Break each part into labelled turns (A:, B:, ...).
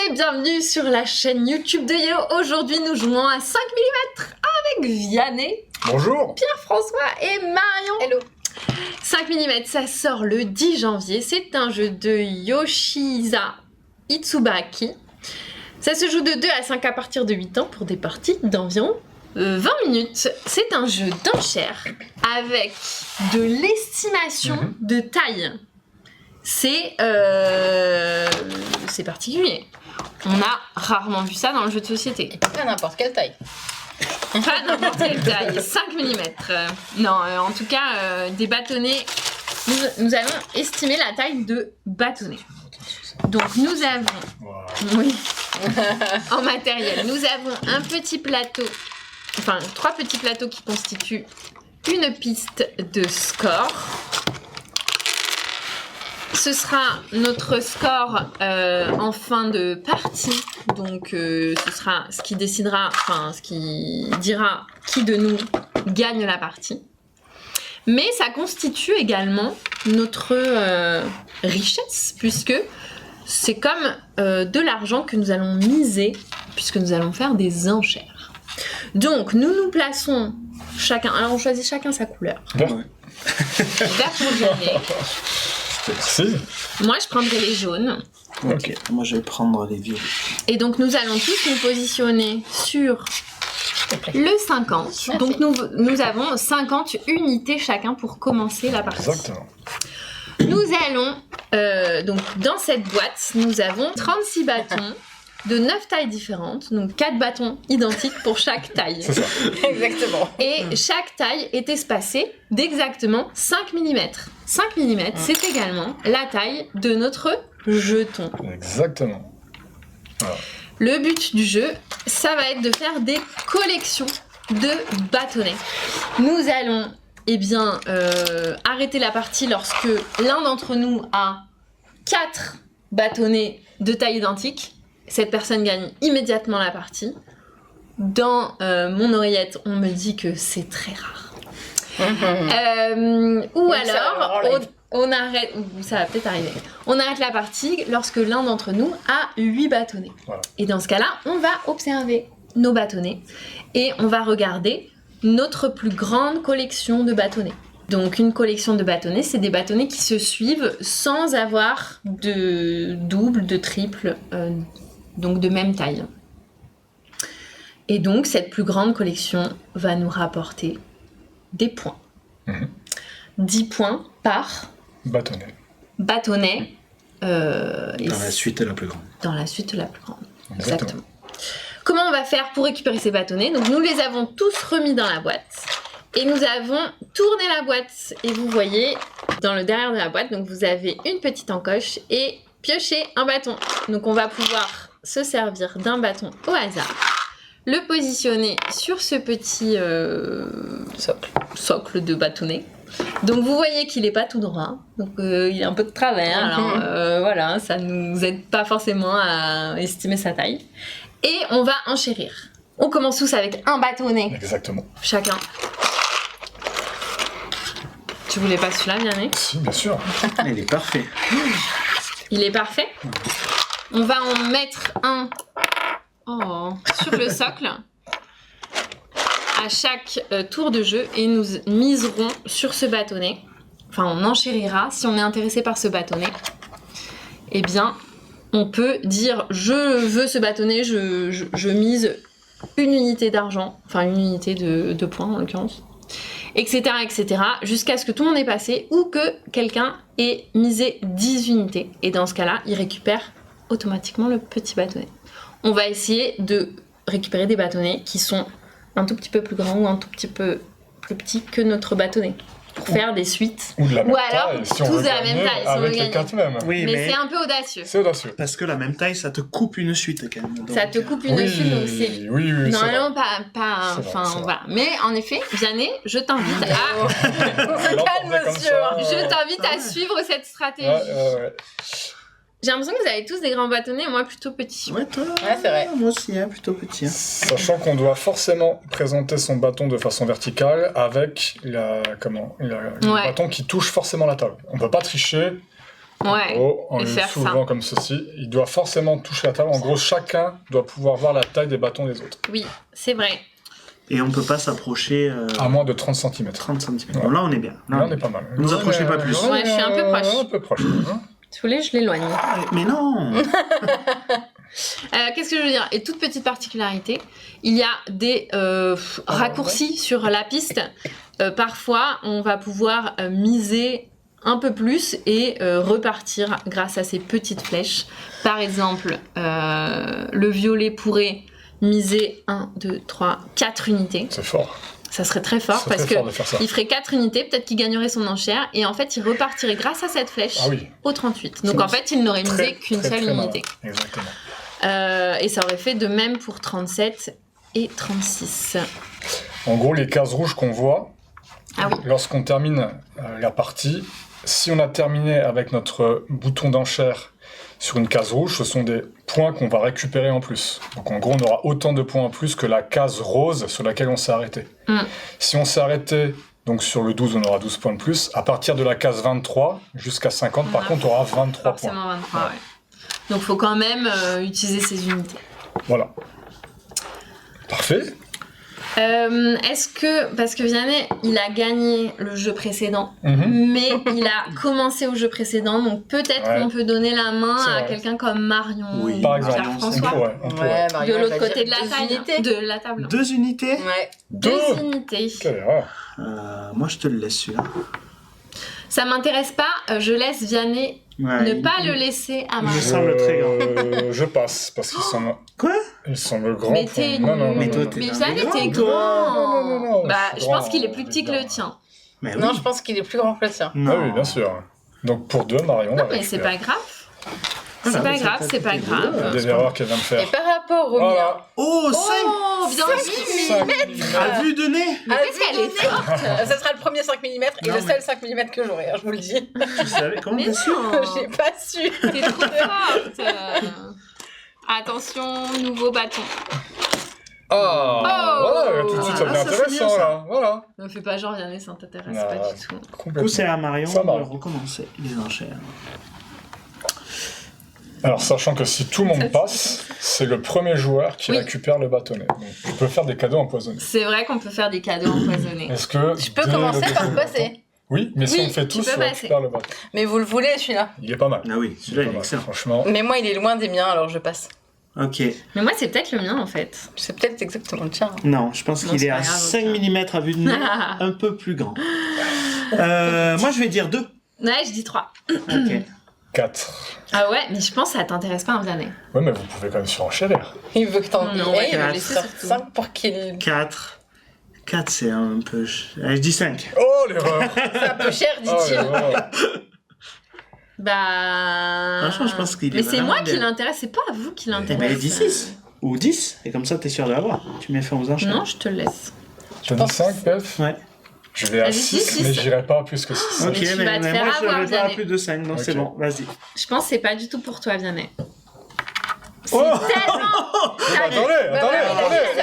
A: et bienvenue sur la chaîne YouTube de Yellow. Aujourd'hui, nous jouons à 5 mm avec Vianney.
B: Bonjour.
A: Pierre-François et Marion.
C: Hello.
A: 5 mm, ça sort le 10 janvier. C'est un jeu de Yoshihisa Itsubaki. Ça se joue de 2 à 5 à partir de 8 ans pour des parties d'environ 20 minutes. C'est un jeu d'enchères avec de l'estimation de taille. C'est particulier. On a rarement vu ça dans le jeu de société.
C: Pas n'importe quelle taille.
A: Pas n'importe quelle taille, 5 mm. Non, en tout cas, des bâtonnets. Nous allons estimer la taille de bâtonnets. Donc nous avons, oui, en matériel, nous avons un petit plateau, enfin 3 petits plateaux qui constituent une piste de score. Ce sera notre score en fin de partie, donc ce sera ce qui décidera, enfin ce qui dira qui de nous gagne la partie. Mais ça constitue également notre richesse, puisque c'est comme de l'argent que nous allons miser, puisque nous allons faire des enchères. Donc nous nous plaçons chacun, alors on choisit chacun sa couleur.
B: Bon.
A: Vert pour Vianney.
B: Merci.
A: Moi, je prendrai les jaunes.
D: Ok, moi je vais prendre les violets.
A: Et donc, nous allons tous nous positionner sur le 50.
C: Merci.
A: Donc, nous avons 50 unités chacun pour commencer la partie.
B: Exactement.
A: Nous allons, donc, dans cette boîte, nous avons 36 bâtons de 9 tailles différentes. Donc, 4 bâtons identiques pour chaque taille.
B: C'est ça.
C: Exactement.
A: Et chaque taille est espacée d'exactement 5 mm. 5 mm, c'est également la taille de notre jeton.
B: Exactement. Voilà.
A: Le but du jeu, ça va être de faire des collections de bâtonnets. Nous allons arrêter la partie lorsque l'un d'entre nous a 4 bâtonnets de taille identique. Cette personne gagne immédiatement la partie. Dans mon oreillette, on me dit que c'est très rare. Ou alors, on arrête, ça va peut-être arriver, on arrête la partie lorsque l'un d'entre nous a 8 bâtonnets.
B: Voilà.
A: Et dans ce cas-là, on va observer nos bâtonnets et on va regarder notre plus grande collection de bâtonnets. Donc une collection de bâtonnets, c'est des bâtonnets qui se suivent sans avoir de double, de triple, donc de même taille. Et donc cette plus grande collection va nous rapporter des points. 10 points par
B: Bâtonnet.
A: bâtonnet.
D: Dans la suite la plus grande.
A: Dans la suite la plus grande.
B: Exactement.
A: Comment on va faire pour récupérer ces bâtonnets? Donc nous les avons tous remis dans la boîte. Et nous avons tourné la boîte. Et vous voyez, dans le derrière de la boîte, donc vous avez une petite encoche et piocher un bâton. Donc on va pouvoir se servir d'un bâton au hasard. Le positionner sur ce petit socle de bâtonnet. Donc vous voyez qu'il n'est pas tout droit, donc il est un peu de travers, alors voilà, ça ne nous aide pas forcément à estimer sa taille. Et on va enchérir. On commence tous avec un bâtonnet,
B: Exactement.
A: chacun. Tu voulais pas celui-là, Vianney?
B: Si, bien sûr.
D: Il est parfait.
A: Il est parfait. On va en mettre un sur le socle à chaque tour de jeu et nous miserons sur ce bâtonnet. Enfin, on enchérira si on est intéressé par ce bâtonnet. Eh bien, on peut dire je veux ce bâtonnet, je mise une unité d'argent, enfin une unité de points en l'occurrence, etc., etc., jusqu'à ce que tout le monde ait passé ou que quelqu'un ait misé 10 unités. Et dans ce cas-là, il récupère automatiquement le petit bâtonnet. On va essayer de récupérer des bâtonnets qui sont un tout petit peu plus grands ou un tout petit peu plus petits que notre bâtonnet pour faire des suites.
B: Ou de la même
A: alors,
B: taille, si on
A: tous
B: veut
A: de la même
B: gagner
A: taille, si on veut
B: avec les
A: gagner.
B: 4 mêmes.
D: Oui,
A: Mais c'est un peu audacieux.
B: C'est audacieux.
D: parce que la même taille, ça te coupe une suite quand même. Donc,
A: Ça te coupe une suite, donc c'est...
B: oui, c'est
A: Normalement,
B: vrai.
A: pas
B: C'est vrai,
A: enfin,
B: c'est vrai.
A: voilà. Mais en effet, Vianney, je t'invite à...
B: L'emporter comme
C: monsieur.
B: ça,
A: Je t'invite à suivre cette stratégie.
B: ouais.
A: J'ai l'impression que vous avez tous des grands bâtonnets et moi plutôt petits.
D: Ouais, toi,
C: Ouais, c'est vrai.
D: moi aussi, hein, plutôt petit. Hein.
B: Sachant qu'on doit forcément présenter son bâton de façon verticale avec le
A: Ouais.
B: bâton qui touche forcément la table. On peut pas tricher
A: Ouais.
B: En
A: et
B: le
A: faire
B: soulevant comme ceci. Il doit forcément toucher la table. En gros, chacun doit pouvoir voir la taille des bâtons des autres.
A: Oui, c'est vrai.
D: Et on peut pas s'approcher
B: À moins de 30 cm.
D: 30 cm.
B: Ouais.
D: Bon, là, on est bien.
B: Là, on est pas mal.
D: Ne vous approchez pas plus.
A: Ouais, je suis un peu proche.
B: Un peu proche. Hein.
A: Si vous voulez, je l'éloigne.
D: Mais non.
A: Qu'est-ce que je veux dire? Et toute petite particularité, il y a des raccourcis sur la piste. Parfois, on va pouvoir miser un peu plus et repartir grâce à ces petites flèches. Par exemple, le violet pourrait miser 1, 2, 3, 4 unités.
B: C'est fort.
A: Ça serait très fort
B: C'est
A: parce
B: très fort de faire ça.
A: qu'il ferait 4 unités, peut-être qu'il gagnerait son enchère et en fait il repartirait grâce à cette flèche
B: Ah oui.
A: au 38. Donc
B: C'est
A: en fait il n'aurait misé
B: Très,
A: qu'une
B: très,
A: seule
B: très
A: unité.
B: malin. Exactement.
A: Et ça aurait fait de même pour 37 et 36.
B: En gros, les cases rouges qu'on voit,
A: Ah oui.
B: lorsqu'on termine la partie, si on a terminé avec notre bouton d'enchère sur une case rouge, ce sont des points qu'on va récupérer en plus. Donc en gros, on aura autant de points en plus que la case rose sur laquelle on s'est arrêté.
A: Mm.
B: Si on s'est arrêté donc sur le 12, on aura 12 points de plus. À partir de la case 23 jusqu'à 50, par contre, on aura 23 points.
A: Forcément 23, ouais. Donc faut quand même utiliser ces unités.
B: Voilà. Parfait.
A: Est-ce que, parce que Vianney, il a gagné le jeu précédent,
B: Mhm.
A: mais il a commencé au jeu précédent, donc peut-être
B: Ouais.
A: qu'on peut donner la main
B: C'est
A: à
B: vrai.
A: quelqu'un comme Marion
D: Oui.
A: ou
B: Par exemple,
A: Pierre-François.
B: on pourrait.
A: De
C: Marion, elle
A: l'autre
C: va
A: côté de
C: dire
A: la
C: deux
A: table.
C: unités.
A: De la table.
D: 2 unités.
C: Ouais.
A: Deux unités.
B: Quelle erreur.
D: Moi, je te le laisse celui-là.
A: Ça m'intéresse pas, je laisse Vianney
D: Ouais,
A: ne
D: il-
A: pas le laisser à
D: me
A: Marion.
D: semble très grand.
B: Je passe, parce qu'il semble...
D: Quoi?
B: Il semble grand.
A: Mais
B: pour-
A: t'es
B: Non, non, non,
D: Mais
B: non,
D: toi,
B: non.
D: t'es-
A: Mais
D: un
A: Vianney,
D: grand,
A: t'es
D: toi.
A: grand.
B: Non, non, non,
A: Bah,
B: je
A: je
B: suis
A: pense
B: grand,
A: qu'il est plus petit que le
B: évidemment.
A: tien.
D: Mais
C: Non,
D: oui.
C: je pense qu'il est plus grand que le tien.
D: Non.
B: Ah oui, bien sûr. Donc pour deux, Marion
A: Non,
B: va
A: mais c'est
B: récupérer.
A: pas grave.
D: Voilà,
A: C'est pas
D: mais
A: grave, c'est pas
D: c'est
A: grave.
B: Des erreurs qu'elle vient de
C: Et
B: faire.
C: par rapport au mien,
B: Voilà.
D: Oh, 5
A: Oh, bien vu.
B: 5 mm.
D: à vue de nez.
A: Mais qu'est-ce qu'elle est forte.
C: ça sera le premier 5 mm et
D: Non,
C: le
D: mais-
C: seul 5 mm que j'aurai, hein, je vous le dis.
D: Tu savais comment
A: Mais
D: t'as su?
A: non.
C: J'ai pas su.
A: T'es trop forte. Attention, nouveau bâton.
B: Ah, voilà, tout de suite ça devient
D: Ah, ça, c'est
B: intéressant
D: bien, ça.
B: là. Voilà.
A: Ne fais pas genre, Vianney, ça t'intéresse
B: Ah,
A: pas du tout.
D: Du coup,
B: Complètement.
D: c'est à Marion
B: Ça
D: de
B: marche.
D: recommencer les enchères.
B: Alors, sachant que si tout le monde passe, c'est le premier joueur qui
A: Oui.
B: récupère le bâtonnet. Donc, je peux faire des cadeaux empoisonnés.
A: C'est vrai qu'on peut faire des cadeaux empoisonnés.
B: Est-ce que...
C: Je peux
B: dès
C: commencer
B: le
C: par
B: début-
C: passer.
B: Oui, mais si
A: Oui,
B: on le fait
A: tu
B: tous,
A: peux
B: on
A: passer.
B: récupère le bâton.
C: Mais vous le voulez celui-là.
B: Il est pas mal.
D: Ah oui, celui-là, il
B: Pas
D: est
B: mal,
D: excellent.
B: Franchement.
C: Mais moi il est loin des miens alors je passe.
D: Ok.
A: Mais moi, c'est peut-être le mien en fait.
C: C'est peut-être exactement le tien.
D: Non, je pense
A: Non,
D: qu'il
A: c'est
D: est
A: pas
D: à
A: grave,
D: 5
A: ok.
D: mm à vue de nez, un peu plus grand. Moi, je vais dire 2.
A: Ouais, je dis 3.
D: Ok.
B: 4.
A: Ah ouais, mais je pense que ça t'intéresse pas, Vianney.
B: Ouais, mais vous pouvez quand même surenchérir.
C: Il veut que t'en
A: Non,
C: aies, il
D: quatre.
C: veut laisser sur 5 pour qu'il...
D: 4. 4, c'est un peu... Allez, je dis 5.
B: Oh, l'erreur.
C: C'est un peu cher,
B: Oh,
C: dit-il.
B: l'erreur.
A: Bah.
D: Franchement, je pense qu'il est
A: Mais c'est
D: vraiment
A: moi qui
D: bien.
A: l'intéresse, c'est pas vous qui
D: Eh
A: l'intéresse.
D: ben, dis 6. Ou 10. Et comme ça, t'es sûr de l'avoir. Tu mets fin aux enchères.
A: Non, je te le laisse.
B: T'as dit 5, Pef?
D: Ouais.
B: Je vais à
A: Vas-y,
B: 6,
A: six.
B: mais j'irai pas à plus que 6.
D: Ok,
A: tu vas te faire
D: moi, je
A: avoir,
D: vais pas à
A: Vianney.
D: plus de 5. Donc, c'est
B: Ok.
D: bon. Vas-y.
A: Je pense que c'est pas du tout pour toi, Vianney. C'est
D: Oh
A: tellement.
B: Attendez,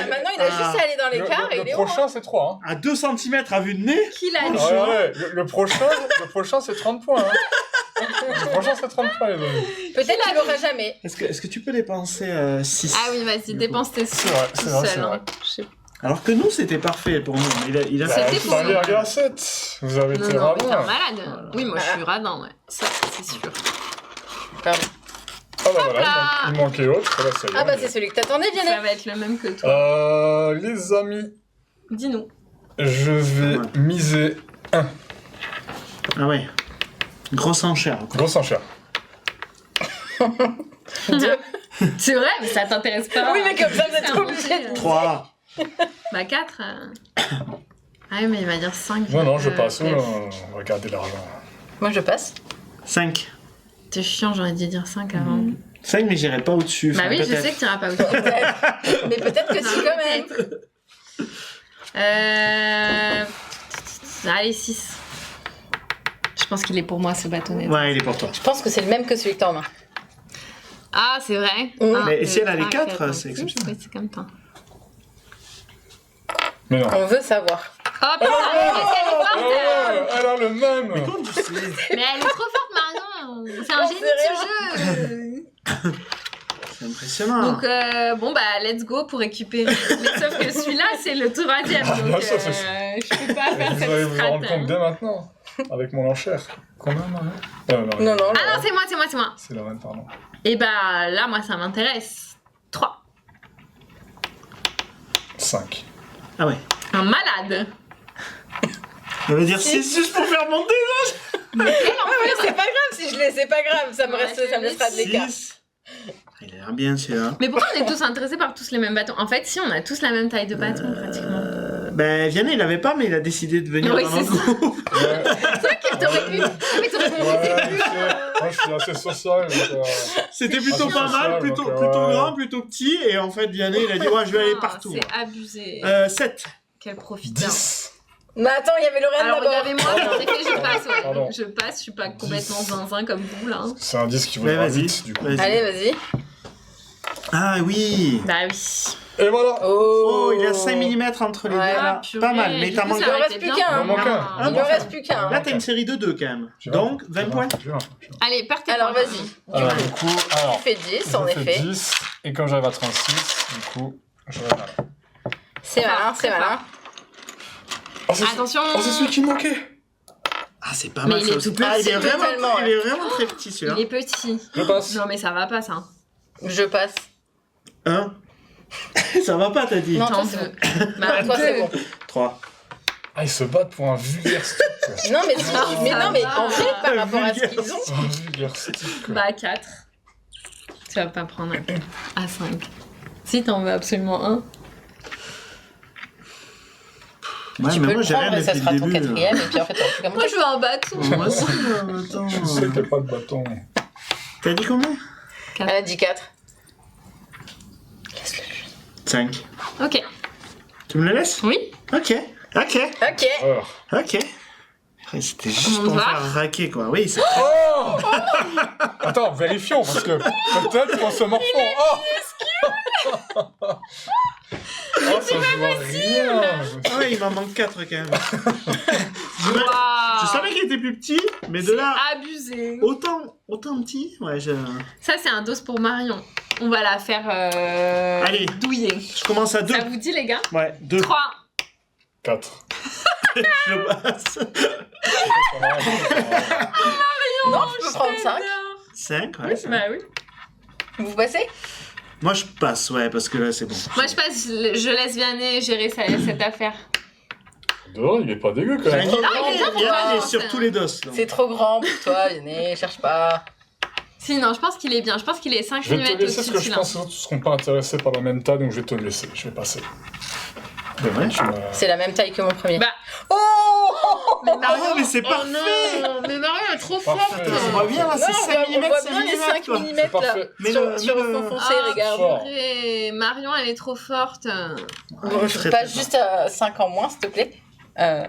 C: Maintenant il a juste à aller dans l'écart et il
B: Le
C: est haut.
B: prochain, c'est 3. Hein.
D: À 2 cm à vue de nez.
A: Qui l'a dit
B: Ouais, le prochain, c'est 30 points. Hein. Le prochain, c'est 30 points, les amis.
C: Peut-être qu'il l'aura jamais.
D: Est-ce que tu peux dépenser 6?
A: Ah oui, vas-y, dépense tes sous.
B: C'est vrai,
A: tout
B: c'est vrai,
A: seul,
B: c'est
A: hein.
B: vrai.
A: Je sais pas.
D: Alors que nous, c'était parfait pour nous. Il a
A: C'était
B: Bah,
A: pour nous.
B: 5,7. Vous avez
A: Non,
B: été
A: non, mais t'es un
B: radin.
A: malade. Oui, moi je suis radin, ouais. Ça, c'est sûr.
C: Pardon.
B: Ah bah voilà,
A: Hop
B: il manquait l'autre. Voilà, ça y est,
C: Ah bah
B: on y
C: c'est
B: est.
C: celui que t'attendais,
A: Ça
C: Vianney.
A: va être le même que toi.
B: Les amis,
A: Dis-nous.
B: je vais
D: Ouais.
B: miser
D: Ah ouais. Grosse enchère. quoi.
B: grosse enchère.
A: C'est vrai, mais ça t'intéresse pas.
C: Oui, mais comme ça, vous êtes
A: C'est un
C: obligés de-
A: bon jeu.
D: 3.
A: Bah 4. Ah oui, mais il va dire 5.
B: Non, je passe. Oh, non, on va garder l'argent.
C: Moi je passe.
D: 5.
A: T'es chiant, j'aurais dû dire 5 avant.
D: 5, mais j'irai pas au-dessus.
A: Bah
D: Enfin,
A: oui, je
D: peut-être.
A: sais que t'iras pas au-dessus.
C: Mais peut-être que si quand même.
A: Allez, 6. Je pense qu'il est pour moi ce bâtonnet.
D: Ouais, il est pour toi.
C: Je pense que c'est le même que celui que t'as en main.
A: Ah, c'est vrai.
C: Oui.
A: Un,
D: Mais
A: deux,
D: si elle a les
A: trois,
D: 4,
A: quatre,
D: c'est
A: six.
D: exceptionnel.
A: Oui, c'est comme ça.
B: Mais non.
C: On veut savoir.
A: Oh putain, mais qu'est-ce qu'elle est forte
B: Oh, elle a le même.
D: Comment tu sais
A: Mais elle est trop forte, Marion. C'est un génie de ce jeu.
D: C'est impressionnant.
A: Donc, bon, bah, let's go pour récupérer. Mais sauf que celui-là, c'est le 3e.
B: Ah,
A: Donc,
B: ça,
A: je peux pas faire
B: Vous allez
A: cette
B: vous en rendre
A: strat.
B: compte dès maintenant, avec mon enchère. Combien, Marion
C: Non, non,
A: Ah non, c'est moi.
B: C'est la reine, pardon.
A: Et bah, là, moi, ça m'intéresse. 3.
B: 5.
D: Ah ouais.
A: Un malade.
D: Ça veut dire 6 juste pour faire monter
A: Mais quel
C: Ouais,
A: enfer.
C: c'est pas grave, si je l'ai, c'est pas grave, ça me
A: Ouais,
C: reste, ça me laissera de l'écart.
D: 6. Il a l'air bien celui-là.
A: Mais pourquoi on est tous intéressés par tous les mêmes bâtons? En fait, si, on a tous la même taille de bâton, pratiquement.
D: Ben Vianney il avait pas mais il a décidé de venir
A: Oui,
D: dans
A: c'est
D: notre groupe.
B: Ouais,
A: T'aurais pu. Mais t'aurais pu.
B: moi je suis assez social. Donc,
D: C'était plutôt
B: Ah,
D: pas
B: c'est
D: mal,
B: ça,
D: plutôt,
B: donc,
D: plutôt
B: ouais.
D: grand, plutôt petit et en fait Vianney il a dit ouais je vais aller
A: Ah,
D: partout.
A: C'est abusé.
D: 7.
A: Quel profiteur.
B: 10.
C: Mais attends, il y avait Lorraine
A: Alors
C: d'abord.
A: regardez-moi, en effet, je passe. Ouais.
B: Pardon.
A: Je passe, je suis pas complètement zinzin comme vous là.
B: C'est un disque qui vous
D: Ouais,
B: va
D: vas-y.
B: vite, du coup.
D: Vas-y.
C: Allez, vas-y.
D: Ah oui.
A: Bah oui.
B: Et voilà.
D: Oh, il y a 5 mm entre les
C: Ouais.
D: deux
A: Ah,
D: là.
A: purée,
D: Pas mal, mais
A: du
D: t'as
A: coup,
D: manqué.
A: ça
C: Il en
A: aurait
C: reste
A: été
C: plus
A: bien.
C: qu'un,
B: hein. Il en manque un.
D: Ah,
C: Il
D: bon.
C: en reste plus qu'un.
D: Là t'as une série de 2 quand même.
B: J'ai
D: Donc
B: un.
D: 20 points.
B: J'ai un.
A: Allez, partez.
C: Alors,
A: pour
C: vas-y.
B: Alors, du coup,
C: Tu fais 10, en
B: je fais
C: effet.
B: 10, et quand j'arrive à 36, du coup, je reviens là.
C: C'est malin, c'est malin.
B: Oh, c'est
A: Attention.
B: oh, c'est celui qui me manquait.
D: Ah c'est pas
A: Mais
D: mal
A: il
D: ça
A: est
D: aussi.
A: tout
D: Ah, il est
C: petit,
D: vraiment,
C: totalement,
D: il est vraiment très petit celui-là.
A: Il est petit.
B: Je passe.
A: Non mais ça va pas ça.
C: Je passe.
D: 1. Ça va pas t'as dit.
C: Non.
A: T'en
C: toi, c'est
A: veux. Bah,
C: Toi, c'est bon.
D: 3.
B: Ah, ils se battent pour un vulgaire stick.
C: Non, mais, mais
A: ça
C: non, mais
A: va.
C: en vrai, par rapport à ce qu'ils ont.
B: Un vulgaire stick.
A: Bah 4. Tu vas pas prendre à 5. Si t'en veux absolument un.
D: Ouais,
C: Tu
D: mais
C: peux
D: moi
C: le
D: j'ai
C: prendre,
D: rien
C: mais ça
D: depuis
C: sera
D: le
C: ton
D: début.
C: quatrième, et puis en fait, on fait comme
A: Moi
C: ça.
A: je veux un bâton.
D: Moi aussi, attends.
B: Je sais qu'il n'y a pas de bâton.
D: T'as dit combien?
C: Elle a dit 4.
D: 5.
A: Ok.
D: Tu me le laisses?
A: Oui.
D: Ok. Ok.
C: Ok.
B: Alors.
D: Ok. C'était juste
A: On
D: pour me
A: va.
D: faire raquer quoi. Oui, c'est...
B: Oh Attends, vérifions, parce que peut-être qu'on se morfond. Oh Oh, ça joue à rien.
D: Ah ouais, il m'en manque 4 quand même. Je
A: Waouh.
D: savais qu'il était plus petit, mais de
A: C'est
D: là,
A: abusé.
D: autant petit, ouais,
A: Ça c'est un dos pour Marion. On va la faire
D: Allez.
A: douiller.
D: je commence à 2.
A: Ça vous dit les gars?
D: Ouais, 2.
A: 3.
B: 4.
D: Je passe.
C: Non, je peux prendre 5.
D: 5, ouais.
A: Bah oui.
C: Vous passez?
D: Moi, je passe, ouais, parce que là, c'est bon.
A: Moi je passe, je laisse Vianney gérer cette affaire.
B: Dehors, il est pas dégueu quand même.
A: il est bien pour
D: il
A: moi,
D: est sur
A: c'est-
D: tous les dos. là.
C: C'est trop grand pour toi, Vianney, cherche pas.
A: Si, non, je pense qu'il est bien. Je pense qu'il est 5
B: Je vais
A: mm
B: te laisser
A: au-dessus
B: parce que
A: de
B: je
A: celui-là.
B: pense que les autres ne seront pas intéressés par la même taille, donc je vais te laisser. Je vais passer.
D: Ouais.
B: Tu m'as-
C: C'est la même taille que mon premier.
A: Bah,
C: Oh
A: mais Marion,
D: mais c'est
A: oh
D: parfait.
A: non, mais Marion est trop forte.
B: Parfait.
D: On voit bien, là,
C: Non,
D: c'est 5
C: on voit bien les 5
D: quoi.
C: mm
B: C'est
C: là.
B: parfait.
D: Mais
C: Sur,
D: le-
C: sur
D: mais
C: le
D: le-
C: fond foncé,
A: Ah,
C: regarde.
B: fort.
A: purée, Marion, elle est trop forte.
C: Bon, je passe juste à 5 en moins, s'il te plaît.
D: Ah,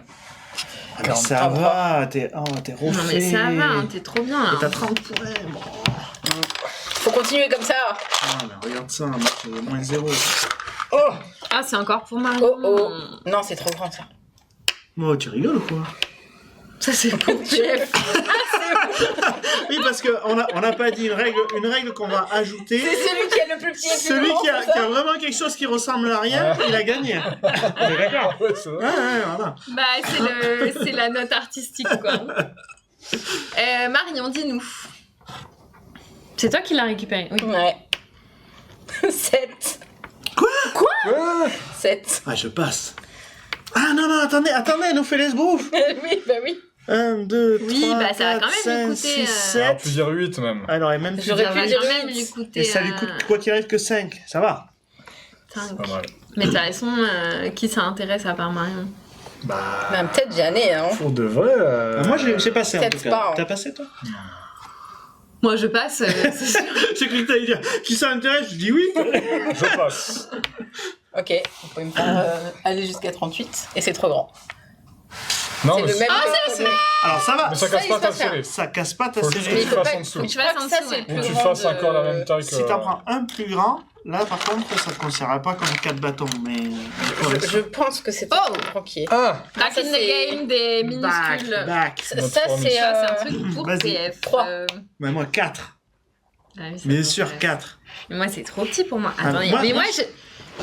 D: mais ça va, t'es refait.
A: Non, mais ça va, hein, t'es trop bien là.
D: T'as 30 points. Bon.
C: Faut continuer comme ça.
D: Ah, mais regarde ça, moi, c'est moins 0.
B: Oh
A: Ah, c'est encore pour Marion.
C: Oh oh. Non, c'est trop grand ça.
D: Oh, tu rigoles ou quoi?
A: Ça, c'est pour Jeff.
D: Oui, parce qu'on n'a pas dit une règle qu'on va ajouter.
C: C'est celui qui est le plus petit et le plus
D: Celui
C: grand.
D: qui a,
C: c'est ça
D: qui a vraiment quelque chose qui ressemble à rien, il a gagné. On est d'accord?
B: Ouais, c'est vrai.
D: Ouais, voilà.
A: Bah, c'est la note artistique, quoi. Marion, dis-nous. C'est toi qui l'as récupéré, oui.
C: Ouais. 7.
B: Ouais.
C: 7.
D: Ah, je passe. Ah non, non, attendez, nous fait les bouffes.
C: Oui, bah oui.
D: 1, 2, 3,
A: Oui, bah, ça va quand même
D: 5,
A: lui coûter,
D: 6,
B: On
D: 7.
B: peut dire 8 même.
D: Alors, et même
C: J'aurais
A: Ça
C: pu
A: va
C: dire
A: quand même
C: 8.
A: lui coûter.
D: Et ça lui coûte, quoi qu'il arrive, que 5. Ça va.
A: 5.
B: Pas mal.
A: Mais de toute façon, qui ça intéresse à part Marion?
D: Bah.
C: Même peut-être Vianney, hein.
B: Pour de vrai.
D: Moi, j'ai passé en
C: Peut-être
D: tout cas.
C: pas, hein.
D: T'as passé, toi?
A: Moi, je passe, c'est sûr.
D: J'ai cru que t'allais dire qui ça intéresse, je dis oui.
B: Je passe.
C: Ok, vous pouvez me faire aller jusqu'à 38. Et c'est trop grand.
B: Non,
C: C'est
B: mais
C: le même.
D: Alors ça va.
B: mais ça
C: Ça,
B: casse
C: il
B: pas
C: se
B: ta
C: passe rien.
B: série.
D: Ça casse pas ta
B: Faut
D: série.
B: juste
C: Mais
B: que
C: il
B: tu
C: faut
B: fasses
C: pas-
B: en dessous.
C: mais
A: Tu
C: je
A: fasses
C: crois
A: en
C: que ça,
A: dessous,
C: c'est
A: ouais.
C: le
B: Ou
C: plus
B: tu
C: grand
B: fasses
C: de-
B: encore la même taille que...
D: Si t'en prends un plus grand, là par contre ça te considérera pas comme 4 bâtons, mais...
C: Je pense que c'est
A: Oh
C: tranquille.
B: Ah
A: Back
C: ça,
A: in the
C: c'est-
A: game des minuscules.
D: Back.
C: Ça,
B: Notre
C: c'est
B: formule.
A: Ça, c'est un truc pour
D: Vas-y.
A: PF.
C: 3.
D: Mais moi 4.
A: Ah oui, ça
D: Bien
A: m'intéresse.
D: sûr 4.
A: Mais moi, c'est trop petit pour moi.
D: Ah,
A: Attendez,
D: moi-
A: mais moi,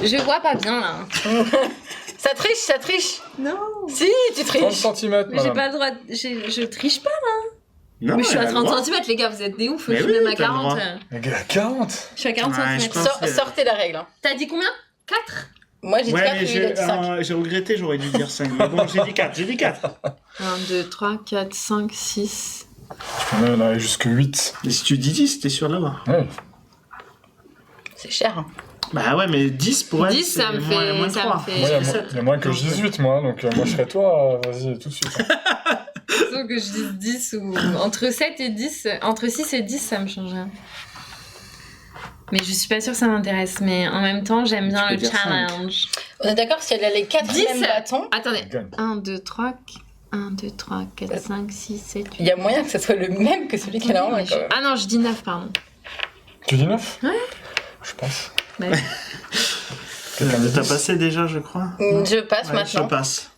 A: je vois pas bien là.
C: Ça triche, ça triche.
A: Non.
C: Si, tu
B: 30
C: triches.
B: cm,
A: Mais j'ai
B: madame.
A: pas le droit. Je triche pas.
D: Non,
A: Mais je suis
D: elle
A: à
D: a le droit.
A: 30 cm, les gars, vous êtes des ouf.
D: Mais
A: je suis
D: oui,
A: même à
D: t'as le
A: 40.
D: droit.
B: Les gars, 40.
A: Je suis à 40
D: Ouais, je
A: cm.
D: pense que-
C: Sortez la règle. Hein.
A: T'as dit combien 4
C: Moi, j'ai dit
D: Ouais,
C: 4
D: mais
C: et il a dit 5.
D: j'ai regretté, j'aurais dû dire 5. Mais bon, j'ai dit 4, j'ai dit 4.
A: 1, 2, 3, 4, 5, 6.
B: Tu peux même aller jusque 8.
D: Mais si tu dis 10, t'es sûr de l'avoir.
B: Ouais.
C: C'est cher. Hein.
D: Bah ouais, mais 10 pour elle,
A: 10,
D: c'est
A: ça me
D: moins,
A: fait-
D: moins
A: ça me
D: 3.
A: fait-
B: Moi, il y a
A: je-
B: moins- il y a moins que je 18, moi. Donc, moi, je serais toi. Vas-y, tout de suite.
A: Sauf que je dise 10 ou entre 7 et 10, entre 6 et 10, ça me change rien. Mais je suis pas sûre que ça m'intéresse. Mais en même temps, j'aime bien
D: peux
A: le
D: dire
A: challenge.
C: On est d'accord si elle a les 4
A: 10.
C: mêmes bâtons,
A: Attendez.
B: Gagne.
A: 1, 2, 3, 1, 2, 3, 4, 5, 6, 7, 8.
C: il y a moyen que ce soit le même que celui qu'elle a en main. quand même.
A: Ah non, je dis 9, pardon.
B: Tu dis 9
A: Ouais.
B: Je passe.
A: Ouais.
B: Quelqu'un dit
D: T'as
B: 10?
D: passé déjà, je crois.
C: Je passe
D: Ouais, je
C: maintenant.
D: passe.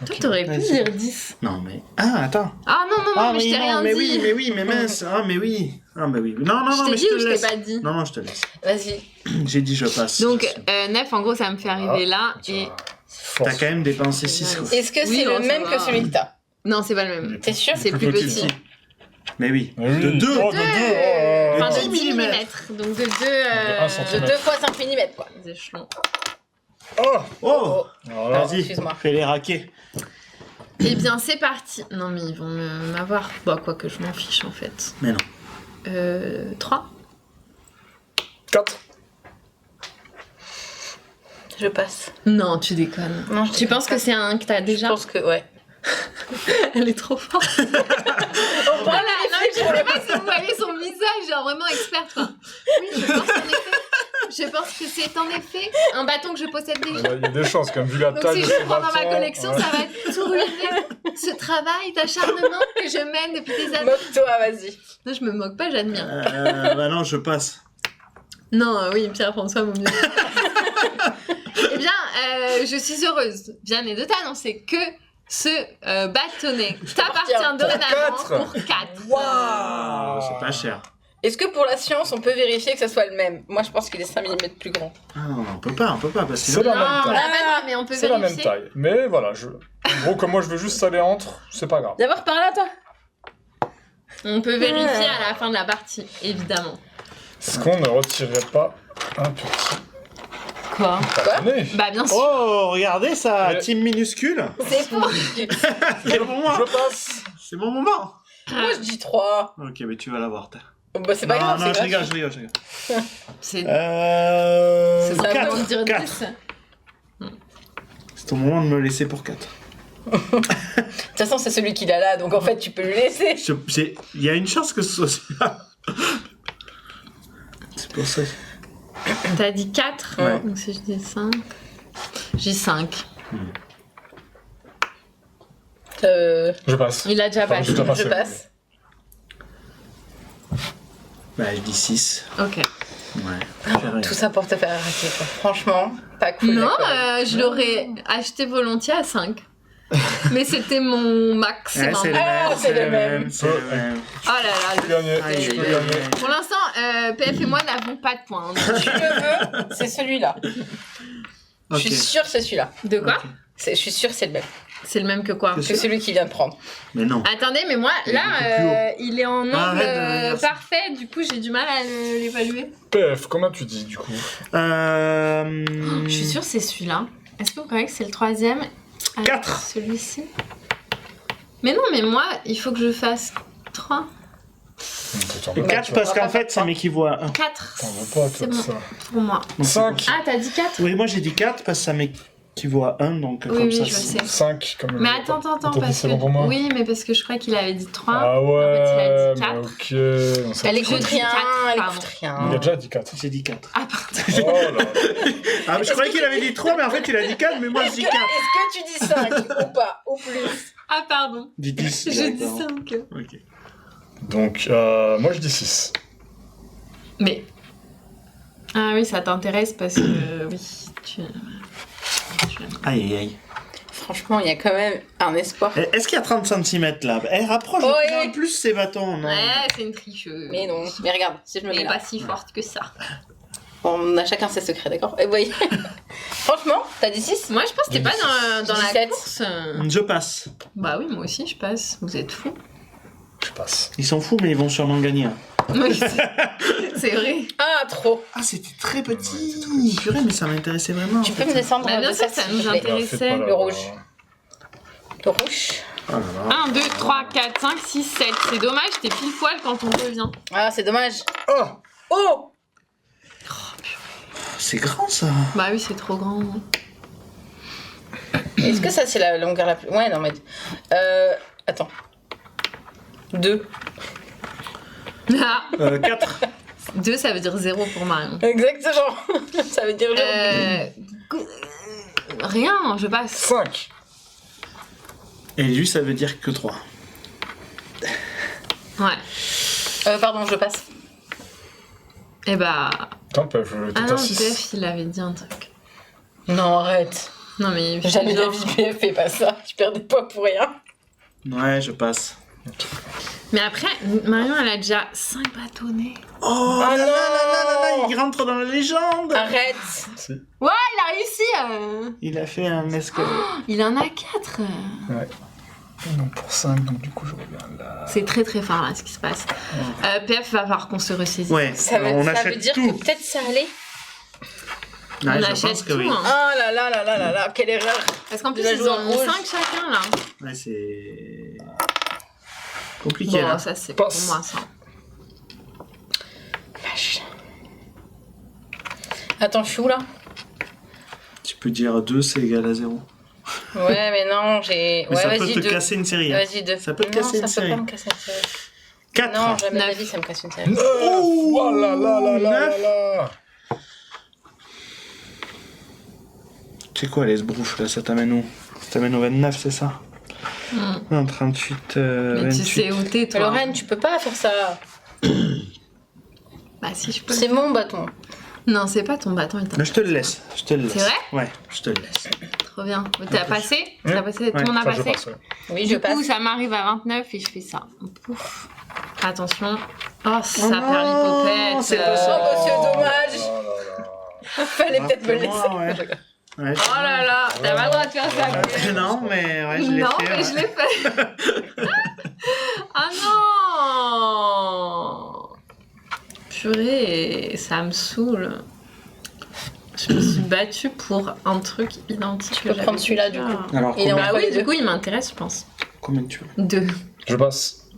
A: Toi, t'aurais pu
D: Vas-y.
A: dire 10.
D: Non, mais... Ah, attends.
A: Ah non, non, non, mais je t'ai rien
D: mais
A: dit.
D: oui, mais mince. Ah, mais oui. Ah, mais oui. Non, non,
A: Je
D: non,
A: t'ai
D: mais
A: dit
D: je
A: ou
D: te
A: je t'ai
D: laisse.
A: pas dit?
D: Non, non, je te laisse.
C: Vas-y.
D: J'ai dit je passe.
A: Donc, 9, en gros, ça me fait arriver là. Et...
B: Force.
D: T'as quand même dépensé 6 quoi.
C: Est-ce que
A: Oui,
C: c'est
A: non,
C: le
A: ça
C: même
A: va.
C: que celui que t'as?
A: Non, c'est pas le même.
C: T'es sûr?
A: C'est plus petit.
D: Mais oui.
B: Mais oui.
D: De 2.
B: Oh, de 2.
A: Enfin,
D: De
A: de
D: 10
A: 10 mm. Donc, de 2
B: 1
C: De
B: centimètre.
C: 2 fois 5 mm, quoi.
A: échelons.
B: Oh.
D: Oh,
B: Alors là,
D: vas-y,
C: excuse-moi.
D: fais les raquets.
A: Eh bien, c'est parti. Non, mais ils vont m'avoir. Bah, quoi que je m'en fiche, en fait.
D: Mais non.
A: 3.
B: 4.
C: Je passe.
A: Non, tu déconnes.
C: Non, je
A: Tu
C: déconne
A: penses
C: pas.
A: que c'est un que t'as
C: Je
A: déjà?
C: pense que, ouais.
A: Elle est trop forte. Voilà, non, mais je sais pas si vous voyez son visage, genre vraiment experte, quoi. Oui, je pense qu'en effet, je pense que c'est en effet un bâton que je possède déjà.
B: Il y a des chances, comme vu la
A: Donc
B: taille
A: si
B: de
A: je
B: ce
A: le prends dans ma
B: bâton,
A: collection,
B: ouais.
A: ça va être tout ruiné. Ce travail d'acharnement que je mène depuis des années.
C: Moque-toi, vas-y.
A: Non, je me moque pas, j'admire.
D: Bah non, je passe.
A: Non, oui, Pierre-François, mon mieux. Eh bien, je suis heureuse, Vianney, de t'annoncer que ce bâtonnet t'appartient dorénavant
B: quatre.
A: pour 4.
C: Waouh!
D: C'est pas cher.
C: Est-ce que pour la science, on peut vérifier que ça soit le même? Moi, je pense qu'il est 5 mm plus grand.
D: Ah non, on peut pas, parce que
B: C'est la
A: Non,
B: même taille.
A: mais on peut
B: C'est la même
A: vérifier.
B: taille. Mais voilà, en gros, comme moi je veux juste aller entre, c'est pas grave.
C: D'abord par là, toi?
A: On peut vérifier à la fin de la partie, évidemment.
B: Est-ce qu'on ne retirerait pas un petit
A: Quoi?
B: bâtonnet?
A: Bah bien sûr.
D: Oh, regardez ça,
B: Et-
D: team minuscule.
C: C'est faux!
D: C'est mon moment.
B: Je passe.
D: C'est mon moment.
C: Moi, je dis 3.
D: Ok, mais tu vas l'avoir.
C: Bah, c'est pas
D: Non,
C: grave,
D: non,
C: c'est
D: je rigole,
C: gratuit.
D: je rigole.
A: C'est
C: C'est ça,
D: 4.
A: on dirait 10.
D: C'est ton moment de me laisser pour 4.
C: De toute façon, c'est celui qu'il a là, donc en fait, tu peux le laisser.
D: Il y a une chance que ce soit celui-là. C'est pour ça.
A: T'as dit 4,
D: Ouais.
A: donc si je dis 5, j'ai 5.
B: Je passe.
A: Il a déjà
B: Enfin,
A: passé.
B: j'ai déjà passé.
C: Je passe.
D: Bah, je dis 6.
A: Ok.
D: Ouais.
C: Tout ça pour te faire arrêter, quoi. Franchement, pas cool.
A: Non,
C: d'accord.
A: je l'aurais acheté volontiers à 5. Mais c'était mon maximum.
D: Ouais, c'est le
C: Ah,
D: même,
C: c'est le même.
D: c'est le même.
A: Oh là là.
B: Je peux gagner.
D: Aïe,
B: Je peux
D: aïe,
B: gagner.
D: aïe.
A: Pour l'instant, PF et moi n'avons pas de points. hein.
C: Si tu le veux, c'est celui-là. Je
D: Ok.
C: suis sûre que c'est celui-là.
A: De quoi?
D: Ok.
C: Je suis sûre que c'est le même.
A: C'est le même que quoi?
D: Que
C: Que celui qu'il vient de prendre.
D: Mais non.
A: Attendez, mais moi,
D: Il est
A: là,
D: beaucoup plus haut.
A: il est en angle
D: Arrête de dire ça.
A: parfait. Du coup, j'ai du mal à l'évaluer.
B: PF, combien tu dis du coup?
A: Je suis sûre que c'est celui-là. Est-ce que vous croyez que c'est le troisième? avec
D: 4.
A: Celui-ci. Mais non, mais moi, il faut que je fasse 3.
B: T'en veux pas,
D: 4
B: tu vois.
D: parce qu'en fait, ça m'équivaut à 1.
A: 4.
B: T'en veux pas,
A: C'est
B: toi,
A: bon
B: ça.
A: pour moi.
D: Donc,
B: 5.
D: c'est pour ça.
A: Ah, t'as dit 4?
D: Oui, moi j'ai dit 4 parce que ça m'équivaut à 1, donc
A: Oui,
D: comme
A: oui,
D: ça.
A: je
D: c'est-
A: sais.
B: 5 comme
A: Mais attends,
B: T'as dit
A: parce
B: c'est
A: que...
B: bon pour moi?
A: Oui, mais parce que je crois qu'il avait dit 3.
B: Ah
A: En
B: ouais,
A: fait, il a dit
B: mais
A: 4.
B: ok. On s'en
C: Elle
B: fout.
C: écoute
A: dis
C: rien,
A: 4,
C: elle
A: pardon.
C: écoute
B: Il a
C: rien.
B: déjà dit 4.
D: J'ai dit 4.
A: Ah, pardon.
B: Oh là.
D: Ah, je croyais qu'il avait dit 3, mais en fait il a dit 4, mais moi je dis 4.
C: Est-ce que tu dis 5 ou pas? Ou plus?
A: Ah, pardon.
D: Dis 10.
A: J'ai dit
D: directement.
A: 5.
D: Ok.
B: Donc, moi je dis 6.
A: Mais. Ah oui, ça t'intéresse parce que. Oui, tu.
D: Aïe, aïe, aïe.
C: Franchement, il y a quand même un espoir.
D: Est-ce qu'il y a 30 cm là? Rapproche
C: Oh,
D: de plus en plus ces bâtons, non?
A: Ouais, c'est une tricheuse.
C: Mais non, mais regarde, si je me
A: Elle
C: mets
A: est
C: là.
A: pas si forte que ça.
C: On a chacun ses secrets, d'accord? Et oui. Franchement, t'as dit 6?
A: Moi, je pense que t'es pas dans la
C: 17.
A: course.
D: Je passe.
A: Bah oui, moi aussi, je passe. Vous êtes fous.
B: Je passe.
D: Ils sont fous, mais ils vont sûrement gagner. Hein.
A: Oui, c'est vrai.
C: Ah, trop.
D: Ah, c'était très
B: Ouais,
D: petit.
B: c'était très petit.
D: Purée, mais ça m'intéressait vraiment.
C: Tu
D: en
C: peux
D: fait.
C: me descendre
A: Bah, bien
C: de
A: sûr,
C: ça,
A: ça
C: s'il
A: nous
C: te plaît.
A: intéresse.
B: Faites pas
C: Le rouge. Le rouge.
D: Oh là là.
A: 1, 2, 3, 4, 5, 6, 7. C'est dommage, t'es pile poil quand on revient.
C: Ah, c'est dommage.
B: Oh
C: Oh!
D: C'est grand ça.
A: Bah oui, c'est trop grand.
C: Est-ce que ça, c'est la longueur la plus... Ouais, non, mais... Attends. 2.
A: Ah,
D: 4.
A: 2, ça veut dire 0 pour Marion.
C: Exactement. Ça veut dire...
A: Rien, je passe.
B: 5.
D: Et lui, ça veut dire que 3.
A: Ouais.
C: Pardon, je passe.
A: Et bah.
B: Attends, je
A: Ah
B: t'es
A: non,
B: à 6.
A: PF, il avait dit un truc.
C: Non, arrête.
A: Non, mais.
C: Jamais
A: genre-
C: la vie PF, fais pas ça. Tu perds des poids pour rien.
D: Ouais, je passe.
A: Mais après, Marion, elle a déjà 5 bâtonnets.
D: Oh
C: Ah
D: là là là là là,
C: non.
D: il rentre dans la légende.
C: Arrête.
B: Si.
A: Ouais, il a réussi.
D: Il a fait un escalier.
A: Il en a 4.
B: Ouais. Donc pour 5, donc du coup je reviens là.
A: C'est très très fort là ce qui se passe. PF va falloir qu'on se ressaisisse.
D: Ouais,
C: Ça veut,
D: on
C: ça
D: achète
C: veut dire
D: tout.
C: que peut-être ça allait.
A: On
D: Ouais, je
A: achète
D: pense que
A: tout.
D: oui.
A: Hein.
C: Oh là là là là là là, quelle erreur.
A: Parce qu'en plus,
C: Il a
A: ils
C: joué
A: en
C: en
A: ont
C: rouge.
A: 5 chacun là.
D: Ouais, c'est compliqué
A: Bon,
D: là.
A: ça c'est pour
B: Passe.
A: moi ça.
C: Vache. Attends, je suis où là?
D: Tu peux dire 2, c'est égal à 0.
C: Ouais, mais non, j'ai...
D: Mais
C: Ouais,
D: ça peut
C: vas-y,
D: te
C: 2.
D: casser une série. hein.
C: Vas-y, 2.
D: Ça peut te
C: Non,
D: casser une
C: ça peut
D: série.
C: pas me casser une série.
D: 4.
C: Non, jamais de la
A: 9.
C: vie, ça me casse une série.
B: 9. Oh là là là là là là.
D: C'est quoi les sbrouches là? Ça t'amène où? Ça t'amène au 29, c'est ça? Non, 38,
A: Mais
D: 28.
A: tu sais où t'es
C: Mais
A: toi.
C: Lorraine, tu peux pas faire ça.
A: Bah si je peux.
C: C'est mon bâton.
A: Non, c'est pas ton bâton, il t'a.
D: Mais je te le laisse. Je te le laisse.
A: C'est vrai?
D: Ouais, je te le laisse.
A: Trop bien. T'as passé? T'as passé? Tout le monde a
B: Ça, je
A: passé?
B: passe, ouais.
C: Oui, je
A: Du
C: passe.
A: coup, ça m'arrive à 29 et je fais ça. Pouf. Attention. Oh, ça
D: Oh
A: perd
D: non,
A: l'hypopète.
D: c'est pas
C: Oh, bah, c'est dommage.
B: Oh là là.
C: Fallait peut-être me le laisser.
D: Rappelez-moi, ouais. Ouais,
A: Oh là là, t'as pas le droit de faire ça.
D: non, mais ouais, je l'ai
A: Non,
D: fait.
A: mais
D: ouais.
A: je l'ai fait. Ah non. Purée, ça me saoule. Je me suis battue pour un truc identique.
C: Tu peux prendre celui-là, du coup.
D: Alors,
C: Il est en-
A: Ah oui,
C: les deux.
A: du coup, il m'intéresse, je pense.
D: combien tu veux?
A: 2.
B: Je passe.